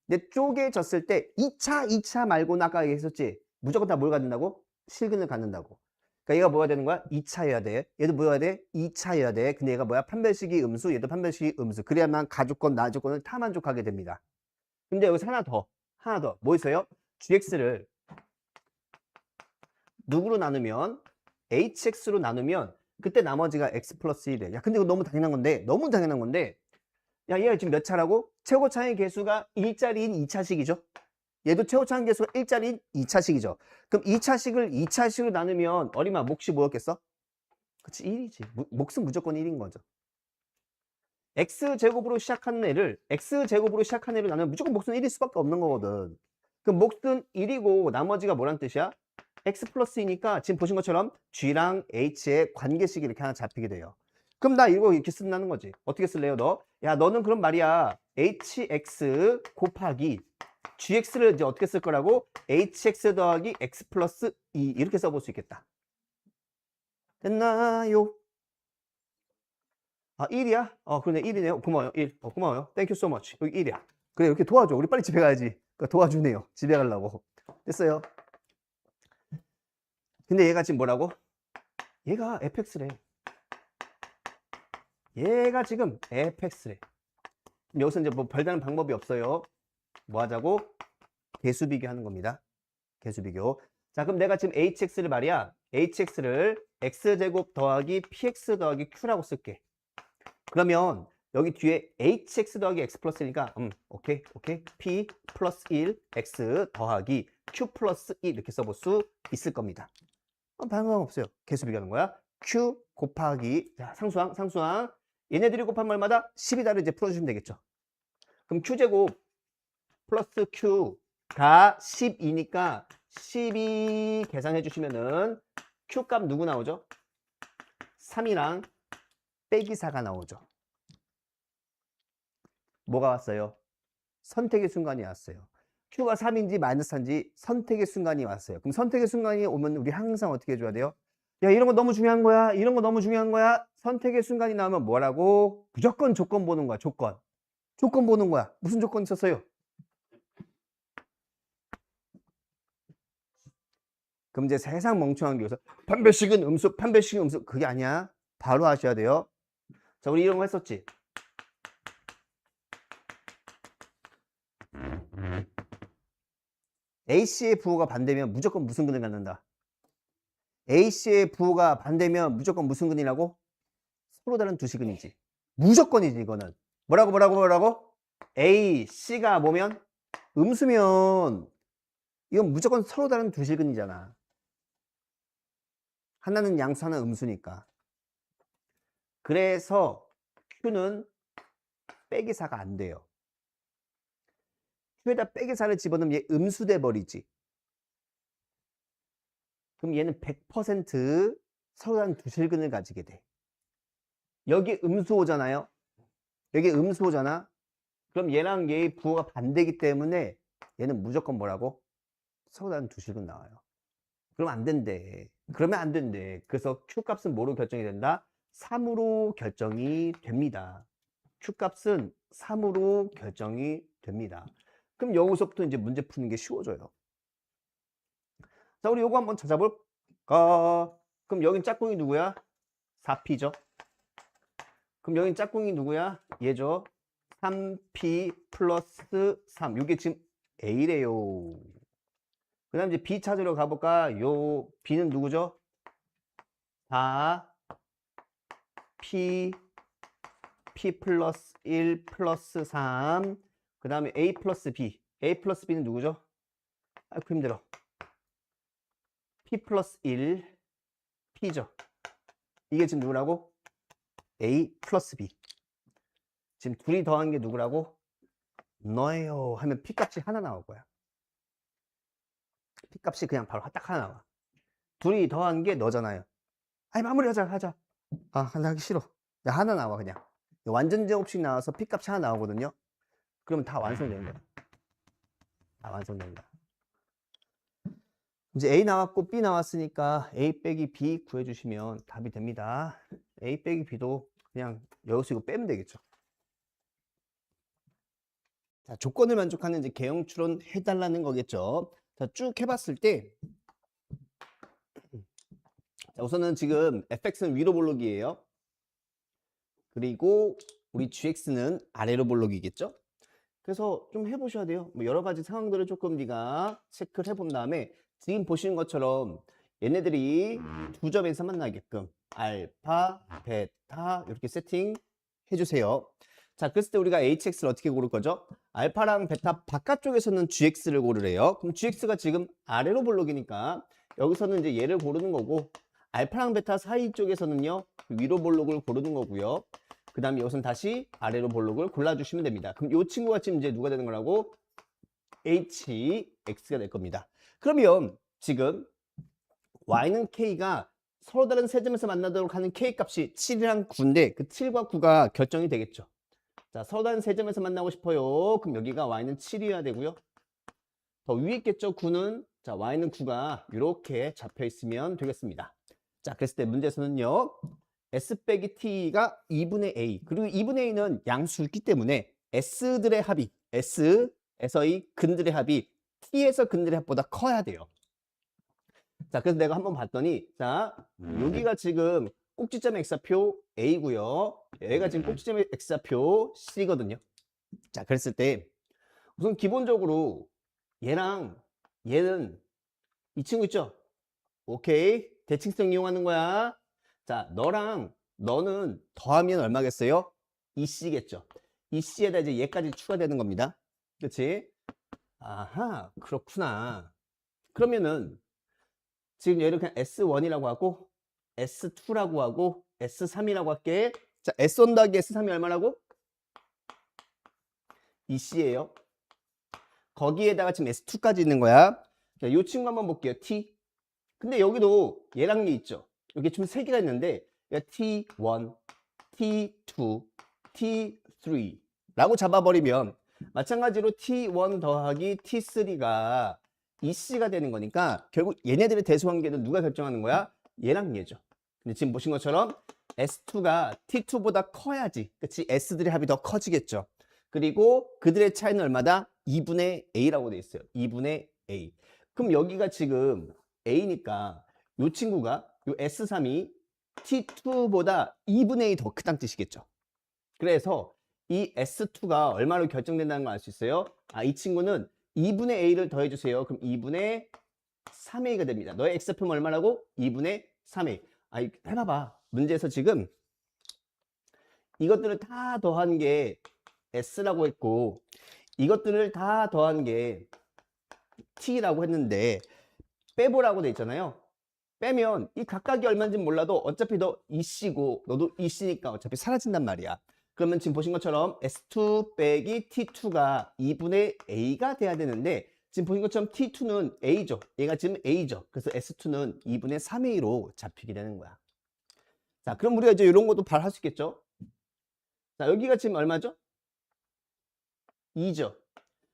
근데 쪼개졌을 때 2차 말고는 아까 얘기했었지. 무조건 다 뭘 갖는다고? 실근을 갖는다고. 그러니까 얘가 뭐가 되는 거야? 2차여야 돼. 얘도 뭐여야 돼? 2차여야 돼. 근데 얘가 뭐야? 판별식이 음수, 얘도 판별식이 음수. 그래야만 가조건, 나조건을 다 만족하게 됩니다. 근데 여기서 하나 더. 뭐 있어요? gx를 누구로 나누면? hx로 나누면 그때 나머지가 x 플러스 1이래. 야, 근데 이거 너무 당연한 건데 야, 얘가 지금 몇 차라고? 최고차의 개수가 1자리인 2차식이죠. 얘도 최고차의 개수가 1자리인 2차식이죠. 그럼 2차식을 2차식으로 나누면 어리마 몫이 뭐였겠어? 그치, 1이지. 몫은 무조건 1인 거죠. x제곱으로 시작하는 애를 나누면 무조건 몫은 1일 수밖에 없는 거거든. 그럼 몫은 1이고 나머지가 뭐란 뜻이야? x 플러스 2니까 지금 보신 것처럼 g랑 h의 관계식이 이렇게 하나 잡히게 돼요. 그럼 나 이거 이렇게 쓴다는 거지. 어떻게 쓸래요, 너? 야, 너는 그럼 말이야. hx 곱하기 gx를 이제 어떻게 쓸 거라고? hx 더하기 x 플러스 2 이렇게 써볼 수 있겠다. 됐나요? 아, 1이야? 그러네. 1이네요. 고마워요. 1. 고마워요. Thank you so much. 여기 1이야. 그래, 이렇게 도와줘. 우리 빨리 집에 가야지. 그러니까 도와주네요. 집에 가려고. 됐어요. 근데 얘가 지금 뭐라고? 얘가 fx래. 얘가 지금 fx래. 여기서 이제 뭐 별다른 방법이 없어요. 뭐 하자고? 개수 비교하는 겁니다. 개수 비교. 자, 그럼 내가 지금 hx를 말이야. hx를 x제곱 더하기 px 더하기 q라고 쓸게. 그러면 여기 뒤에 hx 더하기 x 플러스니까 오케이. p 플러스 1 x 더하기 q 플러스 1 이렇게 써볼 수 있을 겁니다. 상관없어요. 개수 비교하는 거야. q 곱하기 자, 상수항 얘네들이 곱한 말마다 12다를 이제 풀어주시면 되겠죠. 그럼 q제곱 플러스 q가 12니까 12 계산해 주시면은 q 값 누구 나오죠? 3이랑 빼기 4가 나오죠. 뭐가 왔어요? 선택의 순간이 왔어요. Q가 3인지 마이너스 4인지 선택의 순간이 왔어요. 그럼 선택의 순간이 오면 우리 항상 어떻게 해줘야 돼요? 야, 이런 거 너무 중요한 거야. 이런 거 너무 중요한 거야. 선택의 순간이 나오면 뭐라고? 무조건 조건 보는 거야. 조건 보는 거야. 무슨 조건 있었어요? 그럼 이제 세상 멍청한 게 여기서 판별식은 음수 그게 아니야. 바로 하셔야 돼요. 자, 우리 이런 거 했었지. A씨의 부호가 반대면 무조건 무슨 근을 갖는다? A씨의 부호가 반대면 무조건 무슨 근이라고? 서로 다른 두 시근이지. 무조건이지 이거는. 뭐라고? A, C가 뭐면? 음수면 이건 무조건 서로 다른 두 시근이잖아. 하나는 양수, 하나는 음수니까. 그래서 Q는 빼기 4가 안 돼요. Q에다 빼기 4를 집어넣으면 얘 음수돼 버리지. 그럼 얘는 100% 서로 다른 두 실근을 가지게 돼. 여기 음수호잖아요. 여기 음수호잖아. 그럼 얘랑 얘의 부호가 반대이기 때문에 얘는 무조건 뭐라고? 서로 다른 두 실근 나와요. 그러면 안 된대. 그래서 Q값은 뭐로 결정이 된다? 3으로 결정이 됩니다. Q값은 3으로 결정이 됩니다. 그럼 여기서부터 이제 문제 푸는 게 쉬워져요. 자, 우리 요거 한번 찾아볼까? 그럼 여긴 짝꿍이 누구야? 4P죠. 그럼 여긴 짝꿍이 누구야? 얘죠. 3P 플러스 3. 이게 지금 A래요. 그 다음 이제 B 찾으러 가볼까? 요 B는 누구죠? 4P P 플러스 1 플러스 3. 그 다음에 A 플러스 B. A 플러스 B는 누구죠? 아이고 힘들어. P 플러스 1 P죠. 이게 지금 누구라고? A 플러스 B. 지금 둘이 더한 게 누구라고? 너예요 하면 P 값이 하나 나올 거야. P 값이 그냥 바로 딱 하나 나와. 둘이 더한 게 너잖아요. 아니 마무리하자. 하나 하기 싫어. 야, 하나 나와 그냥. 완전 제곱식 나와서 P 값이 하나 나오거든요. 그러면 다 완성되는 거야. 다 완성된다. 이제 A 나왔고 B 나왔으니까 A 빼기 B 구해주시면 답이 됩니다. A 빼기 B도 그냥 여기서 이거 빼면 되겠죠. 자, 조건을 만족하는 이제 개형 추론 해달라는 거겠죠. 자, 쭉 해봤을 때, 자, 우선은 지금 fx는 위로 볼록이에요. 그리고 우리 gx는 아래로 볼록이겠죠. 그래서 좀 해보셔야 돼요. 뭐 여러 가지 상황들을 조금 네가 체크를 해본 다음에 지금 보시는 것처럼 얘네들이 두 점에서 만나게끔 알파, 베타 이렇게 세팅 해주세요. 자, 그랬을 때 우리가 hx를 어떻게 고를 거죠? 알파랑 베타 바깥쪽에서는 gx를 고르래요. 그럼 gx가 지금 아래로 볼록이니까 여기서는 이제 얘를 고르는 거고, 알파랑 베타 사이 쪽에서는요 위로 볼록을 고르는 거고요. 그 다음에 여기서는 다시 아래로 볼록을 골라주시면 됩니다. 그럼 이 친구가 지금 이제 누가 되는 거라고? hx가 될 겁니다. 그러면 지금 y는 k가 서로 다른 세 점에서 만나도록 하는 k 값이 7이랑 9인데 그 7과 9가 결정이 되겠죠. 자, 서로 다른 세 점에서 만나고 싶어요. 그럼 여기가 y는 7이어야 되고요. 더 위에 있겠죠. 9는. 자, y는 9가 이렇게 잡혀 있으면 되겠습니다. 자, 그랬을 때 문제에서는요. S 빼기 T가 2분의 A. 그리고 2분의 A는 양수있기 때문에 S들의 합이, S에서의 근들의 합이 T에서 근들의 합보다 커야 돼요. 자, 그래서 내가 한번 봤더니, 자, 여기가 지금 꼭지점의 X좌표 A고요. 여기가 지금 꼭지점의 X좌표 C거든요. 자, 그랬을 때 우선 기본적으로 얘랑 얘는 이 친구 있죠? 오케이. 대칭성 이용하는 거야. 자, 너는 더하면 얼마겠어요? 2c겠죠. 2c에다 이제 얘까지 추가되는 겁니다. 그렇지? 아하, 그렇구나. 그러면은 지금 얘를 그냥 S1이라고 하고 S2라고 하고 S3이라고 할게. 자, S1 더하기 S3이 얼마라고? 2c예요. 거기에다가 지금 S2까지 있는 거야. 자, 이 친구 한번 볼게요. T. 근데 여기도 얘랑 얘 있죠. 여기 지금 세 개가 있는데 T1, T2, T3 라고 잡아버리면 마찬가지로 T1 더하기 T3가 EC가 되는 거니까 결국 얘네들의 대수관계는 누가 결정하는 거야? 얘랑 얘죠. 근데 지금 보신 것처럼 S2가 T2보다 커야지. 그치? S들의 합이 더 커지겠죠. 그리고 그들의 차이는 얼마다? 2분의 A라고 돼 있어요. 2분의 A. 그럼 여기가 지금 A니까 이 친구가 이 S3이 T2보다 2분의 1 더 크다는 뜻이겠죠. 그래서 이 S2가 얼마로 결정된다는 걸 알 수 있어요. 아, 이 친구는 2분의 A를 더해주세요. 그럼 2분의 3A가 됩니다. 너의 X표는 얼마라고? 2분의 3A. 아, 해봐봐. 문제에서 지금 이것들을 다 더한 게 S라고 했고 이것들을 다 더한 게 T라고 했는데 빼보라고 돼 있잖아요. 빼면 이 각각이 얼마인지 몰라도 어차피 너 EC고 너도 EC니까 어차피 사라진단 말이야. 그러면 지금 보신 것처럼 S2 빼기 T2가 2분의 A가 돼야 되는데 지금 보신 것처럼 T2는 A죠. 얘가 지금 A죠. 그래서 S2는 2분의 3A로 잡히게 되는 거야. 자, 그럼 우리가 이제 이런 것도 발할 수 있겠죠? 자, 여기가 지금 얼마죠? 2죠.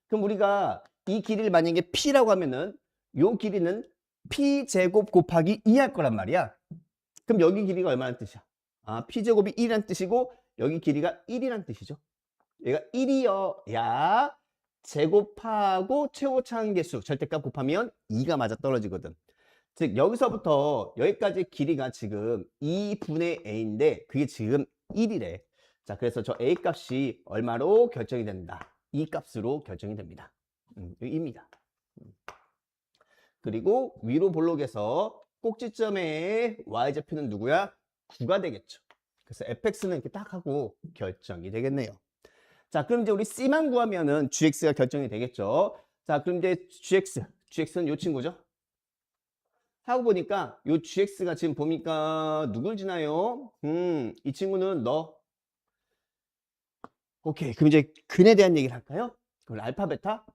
그럼 우리가 이 길이를 만약에 P라고 하면은 요 길이는 P제곱 곱하기 2 할 거란 말이야. 그럼 여기 길이가 얼마나 뜻이야? 아, P제곱이 1이란 뜻이고 여기 길이가 1이란 뜻이죠. 얘가 1이어야 제곱하고 최고차항계수 절대값 곱하면 2가 맞아 떨어지거든. 즉 여기서부터 여기까지 길이가 지금 2분의 A인데 그게 지금 1이래. 자, 그래서 저 A 값이 얼마로 결정이 된다. 이 값으로 결정이 됩니다. 입니다. 그리고 위로 볼록에서 꼭지점의 y좌표는 누구야? 9가 되겠죠. 그래서 fx는 이렇게 딱 하고 결정이 되겠네요. 자, 그럼 이제 우리 c만 구하면은 gx가 결정이 되겠죠. 자, 그럼 이제 gx는 이 친구죠. 하고 보니까 이 gx가 지금 보니까 누굴 지나요? 이 친구는 너. 오케이, 그럼 이제 근에 대한 얘기를 할까요? 그럼 알파 베타?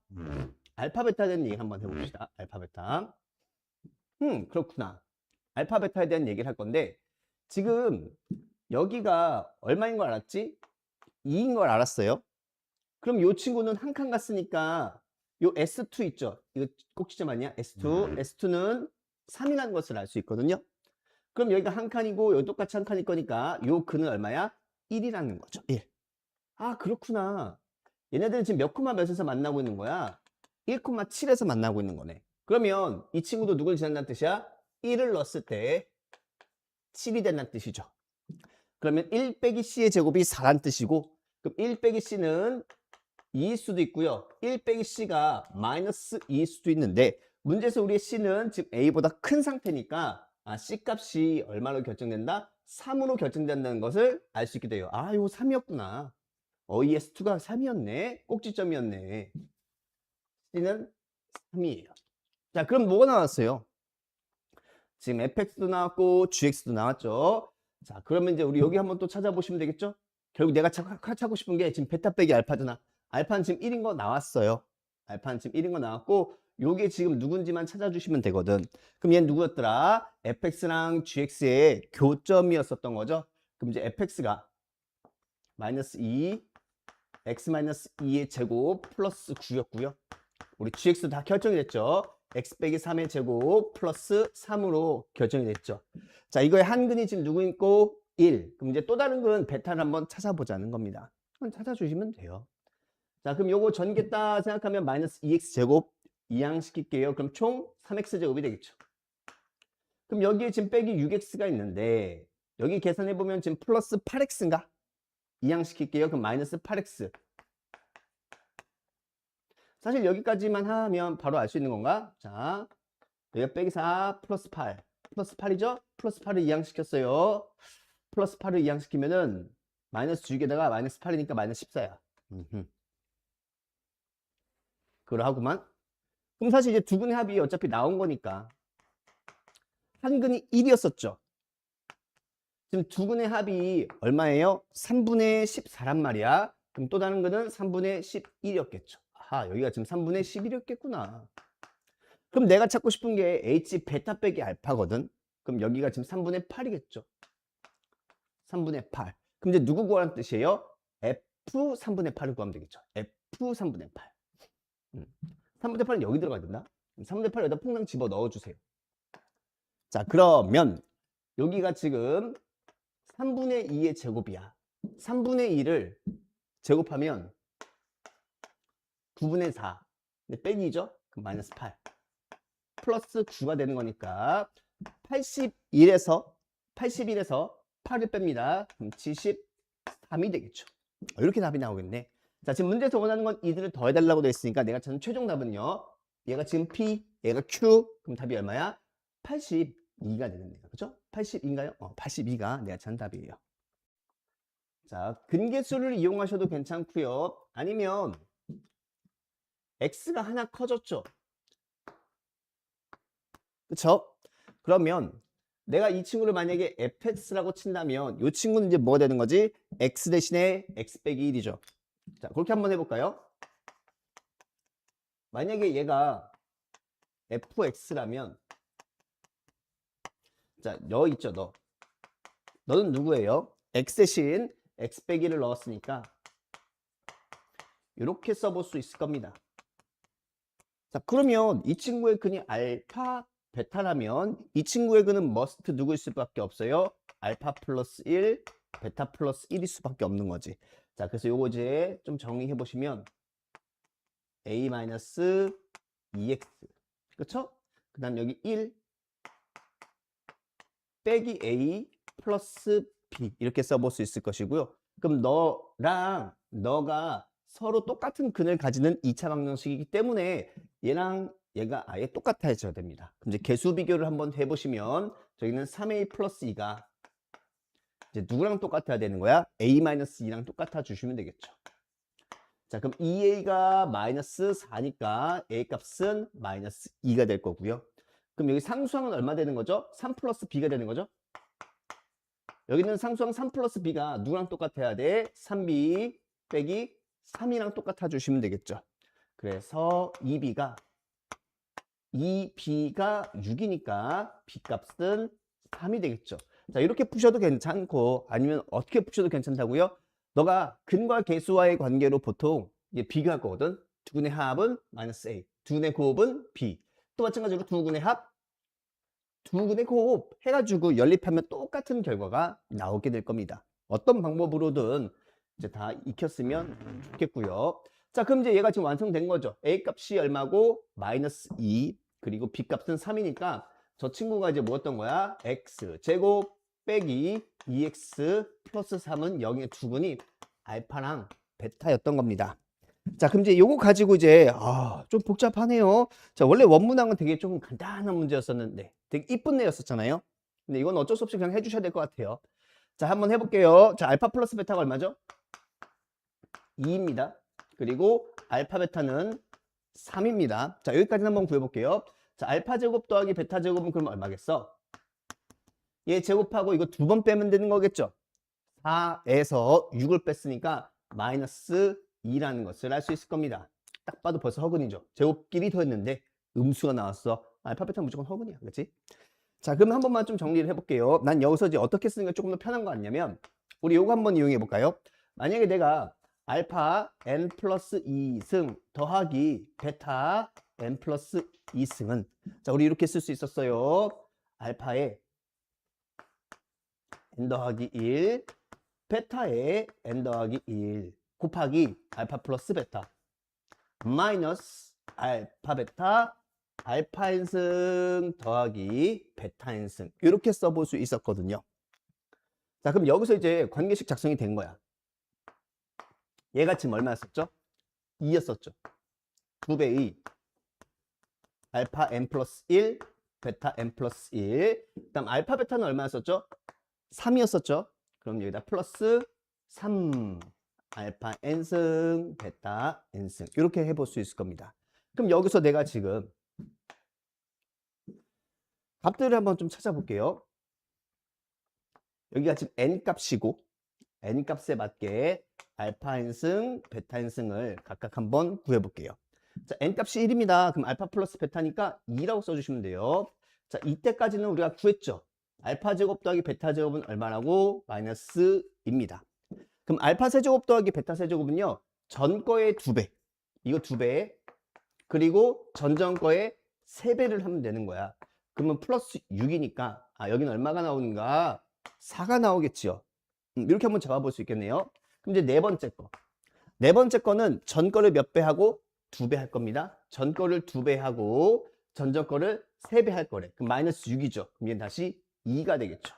알파 베타에 대한 얘기 한번 해봅시다. 알파 베타. 그렇구나. 알파 베타에 대한 얘기를 할 건데 지금 여기가 얼마인 걸 알았지? 2인 걸 알았어요. 그럼 이 친구는 한 칸 갔으니까 요 S2 있죠? 이거 꼭지점 아니야? S2. S2는 3이라는 것을 알 수 있거든요. 그럼 여기가 한 칸이고 여기 똑같이 한 칸일 거니까 요 근은 얼마야? 1이라는 거죠. 1. 아, 그렇구나. 얘네들은 지금 몇 콤마 몇에서 만나고 있는 거야? 1,7에서 만나고 있는 거네. 그러면 이 친구도 누굴 지난다는 뜻이야? 1을 넣었을 때 7이 된다는 뜻이죠. 그러면 1 빼기 c의 제곱이 4란 뜻이고, 그럼 1 빼기 c는 2일 수도 있고요. 1 빼기 c가 마이너스 2일 수도 있는데, 문제에서 우리의 c는 지금 a보다 큰 상태니까 c 값이 얼마로 결정된다? 3으로 결정된다는 것을 알 수 있게 돼요. 아, 이거 3이었구나. ES2가 3이었네. 꼭지점이었네. c는 3이에요. 자, 그럼 뭐가 나왔어요? 지금 fx도 나왔고 gx도 나왔죠. 자, 그러면 이제 우리 여기 한번 또 찾아보시면 되겠죠? 결국 내가 찾고 싶은 게 지금 베타 빼기 알파잖아. 알파는 지금 1인 거 나왔어요. 알파는 지금 1인 거 나왔고, 요게 지금 누군지만 찾아주시면 되거든. 그럼 얘는 누구였더라? fx랑 gx의 교점이었었던 거죠. 그럼 이제 fx가 마이너스 2, x 마이너스 2의 제곱 플러스 9였고요. 우리 gx 다 결정이 됐죠. x 빼기 3의 제곱 플러스 3으로 결정이 됐죠. 자, 이거의 한근이 지금 누구 있고? 1. 그럼 이제 또 다른 근 베타를 한번 찾아보자는 겁니다. 한번 찾아주시면 돼요. 자, 그럼 요거 전개다 생각하면 마이너스 2x 제곱 이항시킬게요. 그럼 총 3x 제곱이 되겠죠. 그럼 여기에 지금 빼기 6x가 있는데, 여기 계산해보면 지금 플러스 8x인가? 이항시킬게요. 그럼 마이너스 8x. 사실 여기까지만 하면 바로 알 수 있는 건가? 자, 여기가 빼기 4 플러스 8. 플러스 8이죠? 플러스 8을 이항시켰어요. 플러스 8을 이항시키면은 마이너스 6에다가 마이너스 8이니까 마이너스 14야. 그러하구만. 그럼 사실 이제 두 근의 합이 어차피 나온 거니까 한 근이 1이었었죠. 지금 두 근의 합이 얼마예요? 3분의 14란 말이야. 그럼 또 다른 근은 3분의 11이었겠죠. 아, 여기가 지금 3분의 11이었겠구나. 그럼 내가 찾고 싶은 게 h 베타 빼기 알파거든. 그럼 여기가 지금 3분의 8이겠죠. 3분의 8. 그럼 이제 누구 구하라는 뜻이에요? f 3분의 8을 구하면 되겠죠. f 3분의 8. 3분의 8은 여기 들어가야 된다. 3분의 8을 여기다 퐁당 집어 넣어주세요. 자, 그러면 여기가 지금 3분의 2의 제곱이야. 3분의 2를 제곱하면 9분의 4. 근데 빼기죠? 그럼 마이너스 8. 플러스 9가 되는 거니까 81에서 8을 뺍니다. 그럼 73이 되겠죠. 이렇게 답이 나오겠네. 자, 지금 문제에서 원하는 건 이들을 더해달라고 되어 있으니까 내가 찾은 최종 답은요. 얘가 지금 P, 얘가 Q. 그럼 답이 얼마야? 82가 되겠네요. 그죠? 82인가요? 82가 내가 찾은 답이에요. 자, 근계수를 이용하셔도 괜찮고요. 아니면 x가 하나 커졌죠. 그쵸? 그러면 내가 이 친구를 만약에 fx라고 친다면 이 친구는 이제 뭐가 되는 거지? x 대신에 x 빼기 1이죠. 자, 그렇게 한번 해볼까요? 만약에 얘가 fx라면, 자, 너 있죠, 너. 너는 누구예요? x 대신 x 빼기를 넣었으니까 이렇게 써볼 수 있을 겁니다. 자, 그러면 이 친구의 근이 알파, 베타라면 이 친구의 근은 머스트 누구일 수밖에 없어요? 알파 플러스 1, 베타 플러스 1일 수밖에 없는 거지. 자, 그래서 요거 이제 좀 정리해 보시면 a 마이너스 2x, 그쵸? 그 다음 여기 1 빼기 a 플러스 b 이렇게 써볼 수 있을 것이고요. 그럼 너랑 너가 서로 똑같은 근을 가지는 2차 방정식이기 때문에 얘랑 얘가 아예 똑같아져야 됩니다. 그럼 이제 개수 비교를 한번 해보시면 저기는 3a 플러스 2가 이제 누구랑 똑같아야 되는 거야? a-2랑 똑같아 주시면 되겠죠. 자, 그럼 2a가 마이너스 4니까 a 값은 마이너스 2가 될 거고요. 그럼 여기 상수항은 얼마 되는 거죠? 3 플러스 b가 되는 거죠? 여기는 상수항 3 플러스 b가 누구랑 똑같아야 돼? 3b 빼기 3이랑 똑같아 주시면 되겠죠. 그래서 2b가 6이니까 b 값은 3이 되겠죠. 자, 이렇게 푸셔도 괜찮고 아니면 어떻게 푸셔도 괜찮다고요? 너가 근과 계수와의 관계로 보통 비교할 거거든. 두 근의 합은 마이너스 a, 두 근의 곱은 b. 또 마찬가지로 두 근의 합, 두 근의 곱 해가지고 연립하면 똑같은 결과가 나오게 될 겁니다. 어떤 방법으로든 이제 다 익혔으면 좋겠고요. 자, 그럼 이제 얘가 지금 완성된 거죠. A 값이 얼마고? 마이너스 2. 그리고 B 값은 3이니까 저 친구가 이제 뭐였던 거야? x 제곱 빼기 2x 플러스 3은 0의 두근이 알파랑 베타였던 겁니다. 자, 그럼 이제 요거 가지고 이제 좀 복잡하네요. 자, 원래 원문항은 되게 조금 간단한 문제였었는데 되게 이쁜 애였었잖아요. 근데 이건 어쩔 수 없이 그냥 해주셔야 될 것 같아요. 자, 한번 해볼게요. 자, 알파 플러스 베타가 얼마죠? 2입니다. 그리고 알파 베타는 3입니다. 자, 여기까지는 한번 구해볼게요. 자, 알파 제곱 더하기 베타 제곱은 그럼 얼마겠어? 얘 제곱하고 이거 두 번 빼면 되는 거겠죠? 4에서 6을 뺐으니까 마이너스 2라는 것을 알 수 있을 겁니다. 딱 봐도 벌써 허근이죠. 제곱끼리 더했는데 음수가 나왔어. 알파 베타 무조건 허근이야. 그렇지? 자, 그럼 한 번만 좀 정리를 해볼게요. 난 여기서 이제 어떻게 쓰는 게 조금 더 편한 거 아니냐면 우리 요거 한번 이용해 볼까요? 만약에 내가 알파 n 플러스 2승 더하기 베타 n 플러스 2승은 자, 우리 이렇게 쓸 수 있었어요. 알파에 n 더하기 1 베타에 n 더하기 1 곱하기 알파 플러스 베타 마이너스 알파 베타 알파 n승 더하기 베타 n승 이렇게 써볼 수 있었거든요. 자, 그럼 여기서 이제 관계식 작성이 된 거야. 얘가 지금 얼마였었죠? 2였었죠. 2배의 알파 n 플러스 1 베타 n 플러스 1 그다음 알파 베타는 얼마였었죠? 3이었었죠. 그럼 여기다 플러스 3 알파 n승 베타 n승 이렇게 해볼 수 있을 겁니다. 그럼 여기서 내가 지금 값들을 한번 좀 찾아볼게요. 여기가 지금 n 값이고 n 값에 맞게 알파 n승 베타 n승을 각각 한번 구해볼게요. 자, n 값이 1입니다. 그럼 알파 플러스 베타니까 2라고 써주시면 돼요. 자, 이때까지는 우리가 구했죠. 알파 제곱 더하기 베타 제곱은 얼마라고? 마이너스입니다. 그럼 알파 세제곱 더하기 베타 세제곱은요. 전 거의 2배. 이거 2배. 그리고 전전 거의 3배를 하면 되는 거야. 그러면 플러스 6이니까 여기는 얼마가 나오는가? 4가 나오겠지요. 이렇게 한번 잡아볼 수 있겠네요. 그럼 이제 네 번째 거. 네 번째 거는 전 거를 몇 배 하고? 2배 할 겁니다. 전 거를 2배 하고 전전 거를 3배 할 거래. 그럼 마이너스 6이죠. 그럼 얘는 다시 2가 되겠죠.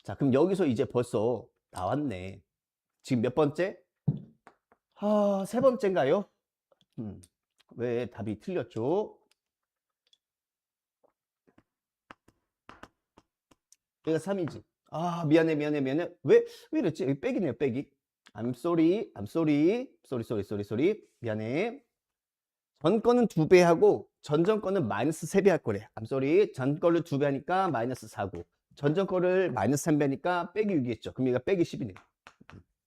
자, 그럼 여기서 이제 벌써 나왔네. 지금 몇 번째? 세 번째인가요? 왜 답이 틀렸죠? 얘가 3이지. 미안해. 왜 이랬지? 여기 빼기네요, 빼기. I'm sorry. sorry. 미안해. 전 거는 2배 하고 전전 거는 마이너스 3배 할 거래. I'm sorry. 전 거를 2배 하니까 마이너스 4고 전전 거를 마이너스 3배 하니까 빼기 6이겠죠. 그럼 얘가 빼기 10이네.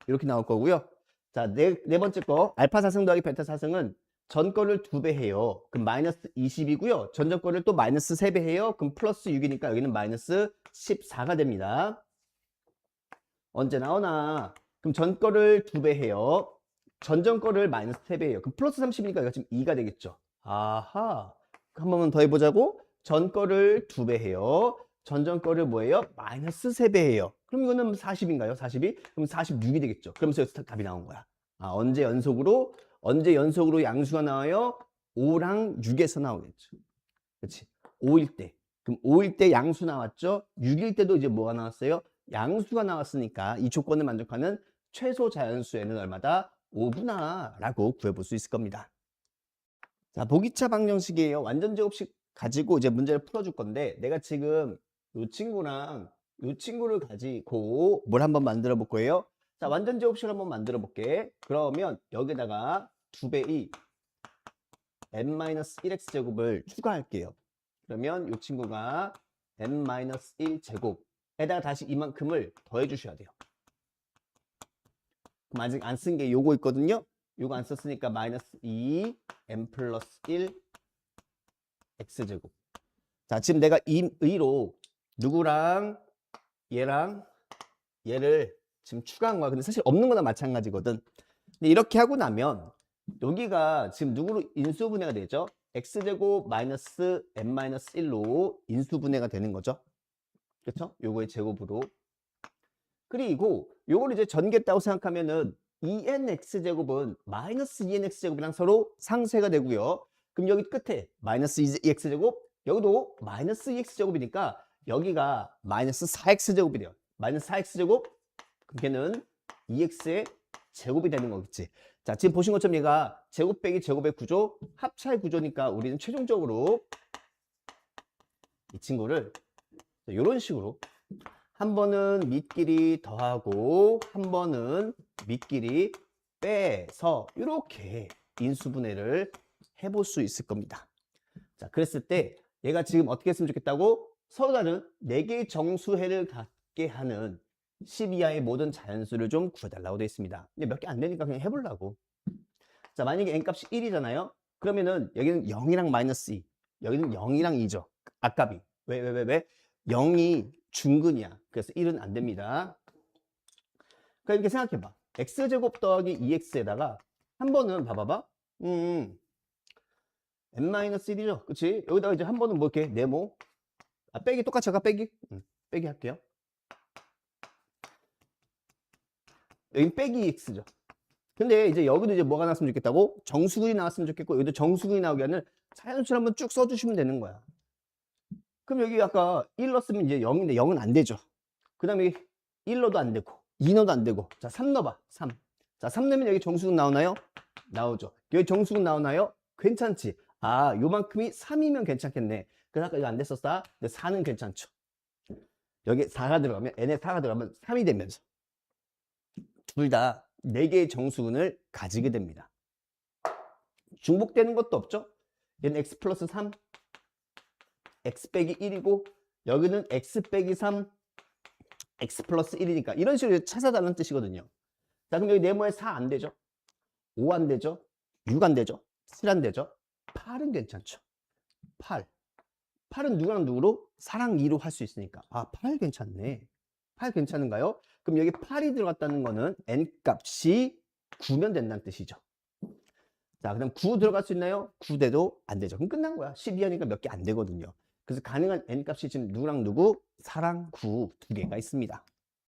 이렇게 나올 거고요. 자, 네 번째 거 알파 4승 더하기 베타 4승은 전 거를 2배 해요. 그럼 마이너스 20이고요. 전전 거를 또 마이너스 3배 해요. 그럼 플러스 6이니까 여기는 마이너스 14가 됩니다. 언제 나오나? 그럼 전 거를 2배 해요. 전전 거를 마이너스 3배 해요. 그럼 플러스 30이니까 여기가 지금 2가 되겠죠. 아하. 한 번만 더 해보자고. 전 거를 2배 해요. 전전 거를 뭐예요? 마이너스 3배 해요. 그럼 이거는 40인가요? 42? 그럼 46이 되겠죠. 그러면서 여기서 답이 나온 거야. 언제 연속으로 양수가 나와요? 5랑 6에서 나오겠죠. 그렇지? 5일 때. 그럼 5일 때 양수 나왔죠? 6일 때도 이제 뭐가 나왔어요? 양수가 나왔으니까 이 조건을 만족하는 최소 자연수에는 얼마다? 5구나 라고 구해볼 수 있을 겁니다. 자, 보기차 방정식이에요. 완전 제곱식 가지고 이제 문제를 풀어줄 건데 내가 지금 이 친구랑 이 친구를 가지고 뭘 한번 만들어 볼 거예요. 자, 완전 제곱식을 한번 만들어 볼게. 그러면 여기다가 2배의 n-1x 제곱을 추가할게요. 그러면 이 친구가 n-1 제곱에다가 다시 이만큼을 더해 주셔야 돼요. 그럼 아직 안 쓴 게 요거 있거든요. 요거 안 썼으니까 마이너스 2 n 플러스 1 x 제곱. 자, 지금 내가 이 의로 누구랑 얘랑 얘를 지금 추가한 거야. 근데 사실 없는 거나 마찬가지거든. 근데 이렇게 하고 나면 여기가 지금 누구로 인수분해가 되죠? x제곱 마이너스 n-1로 인수분해가 되는 거죠. 그렇죠? 요거의 제곱으로. 그리고 요걸 이제 전개했다고 생각하면은 2nx제곱은 마이너스 2nx제곱이랑 서로 상쇄가 되고요. 그럼 여기 끝에 마이너스 2x제곱, 여기도 마이너스 2x제곱이니까 여기가 마이너스 4x제곱이 돼요. 마이너스 4x제곱, 그럼 걔는 2x의 제곱이 되는 거겠지. 자, 지금 보신 것처럼 얘가 제곱 빼기 제곱의 구조, 합차의 구조니까 우리는 최종적으로 이 친구를 이런 식으로 한 번은 밑끼리 더하고 한 번은 밑끼리 빼서 이렇게 인수분해를 해볼 수 있을 겁니다. 자, 그랬을 때 얘가 지금 어떻게 했으면 좋겠다고? 서로 다른 4개의 정수해를 갖게 하는 10 이하의 모든 자연수를 좀 구해달라고 되어 있습니다. 근데 몇 개 안 되니까 그냥 해보려고. 자, 만약에 n값이 1이잖아요. 그러면은 여기는 0이랑 마이너스 2, 여기는 0이랑 2죠. 앞값이. 왜? 0이 중근이야. 그래서 1은 안 됩니다. 그러니까 이렇게 생각해봐. x제곱 더하기 2x에다가 한 번은 봐봐봐. n-1이죠. 그치? 여기다가 이제 한 번은 뭐 이렇게 네모. 빼기 똑같이 할까? 빼기? 빼기 할게요. 여기 빼기 x죠. 근데 이제 여기도 이제 뭐가 나왔으면 좋겠다고? 정수근이 나왔으면 좋겠고, 여기도 정수근이 나오게 하는 자연수를 한번 쭉 써주시면 되는 거야. 그럼 여기 아까 1 넣었으면 이제 0인데 0은 안 되죠. 그 다음에 1 넣어도 안 되고, 2 넣어도 안 되고. 자, 3 넣어봐. 3. 자, 3 넣으면 여기 정수근 나오나요? 나오죠. 여기 정수근 나오나요? 괜찮지. 아, 요만큼이 3이면 괜찮겠네. 그래서 아까 이거 안 됐었다. 근데 4는 괜찮죠. 여기 4가 들어가면, n에 4가 들어가면 3이 되면서. 둘 다 4개의 정수근을 가지게 됩니다. 중복되는 것도 없죠? 얘는 x 플러스 3, x 빼기 1이고, 여기는 x 빼기 3, x 플러스 1이니까 이런 식으로 찾아달라는 뜻이거든요. 자, 그럼 여기 네모에 4 안 되죠? 5 안 되죠? 6 안 되죠? 7 안 되죠? 8은 괜찮죠? 8. 8은 누구랑 누구로? 4랑 2로 할 수 있으니까. 아, 8 괜찮네. 8 괜찮은가요? 그럼 여기 8이 들어갔다는 거는 n값이 9면 된다는 뜻이죠. 자, 그 다음 9 들어갈 수 있나요? 9대도 안 되죠. 그럼 끝난 거야. 12하니까 몇 개 안 되거든요. 그래서 가능한 n값이 지금 누구랑 누구? 4랑 9 두 개가 있습니다.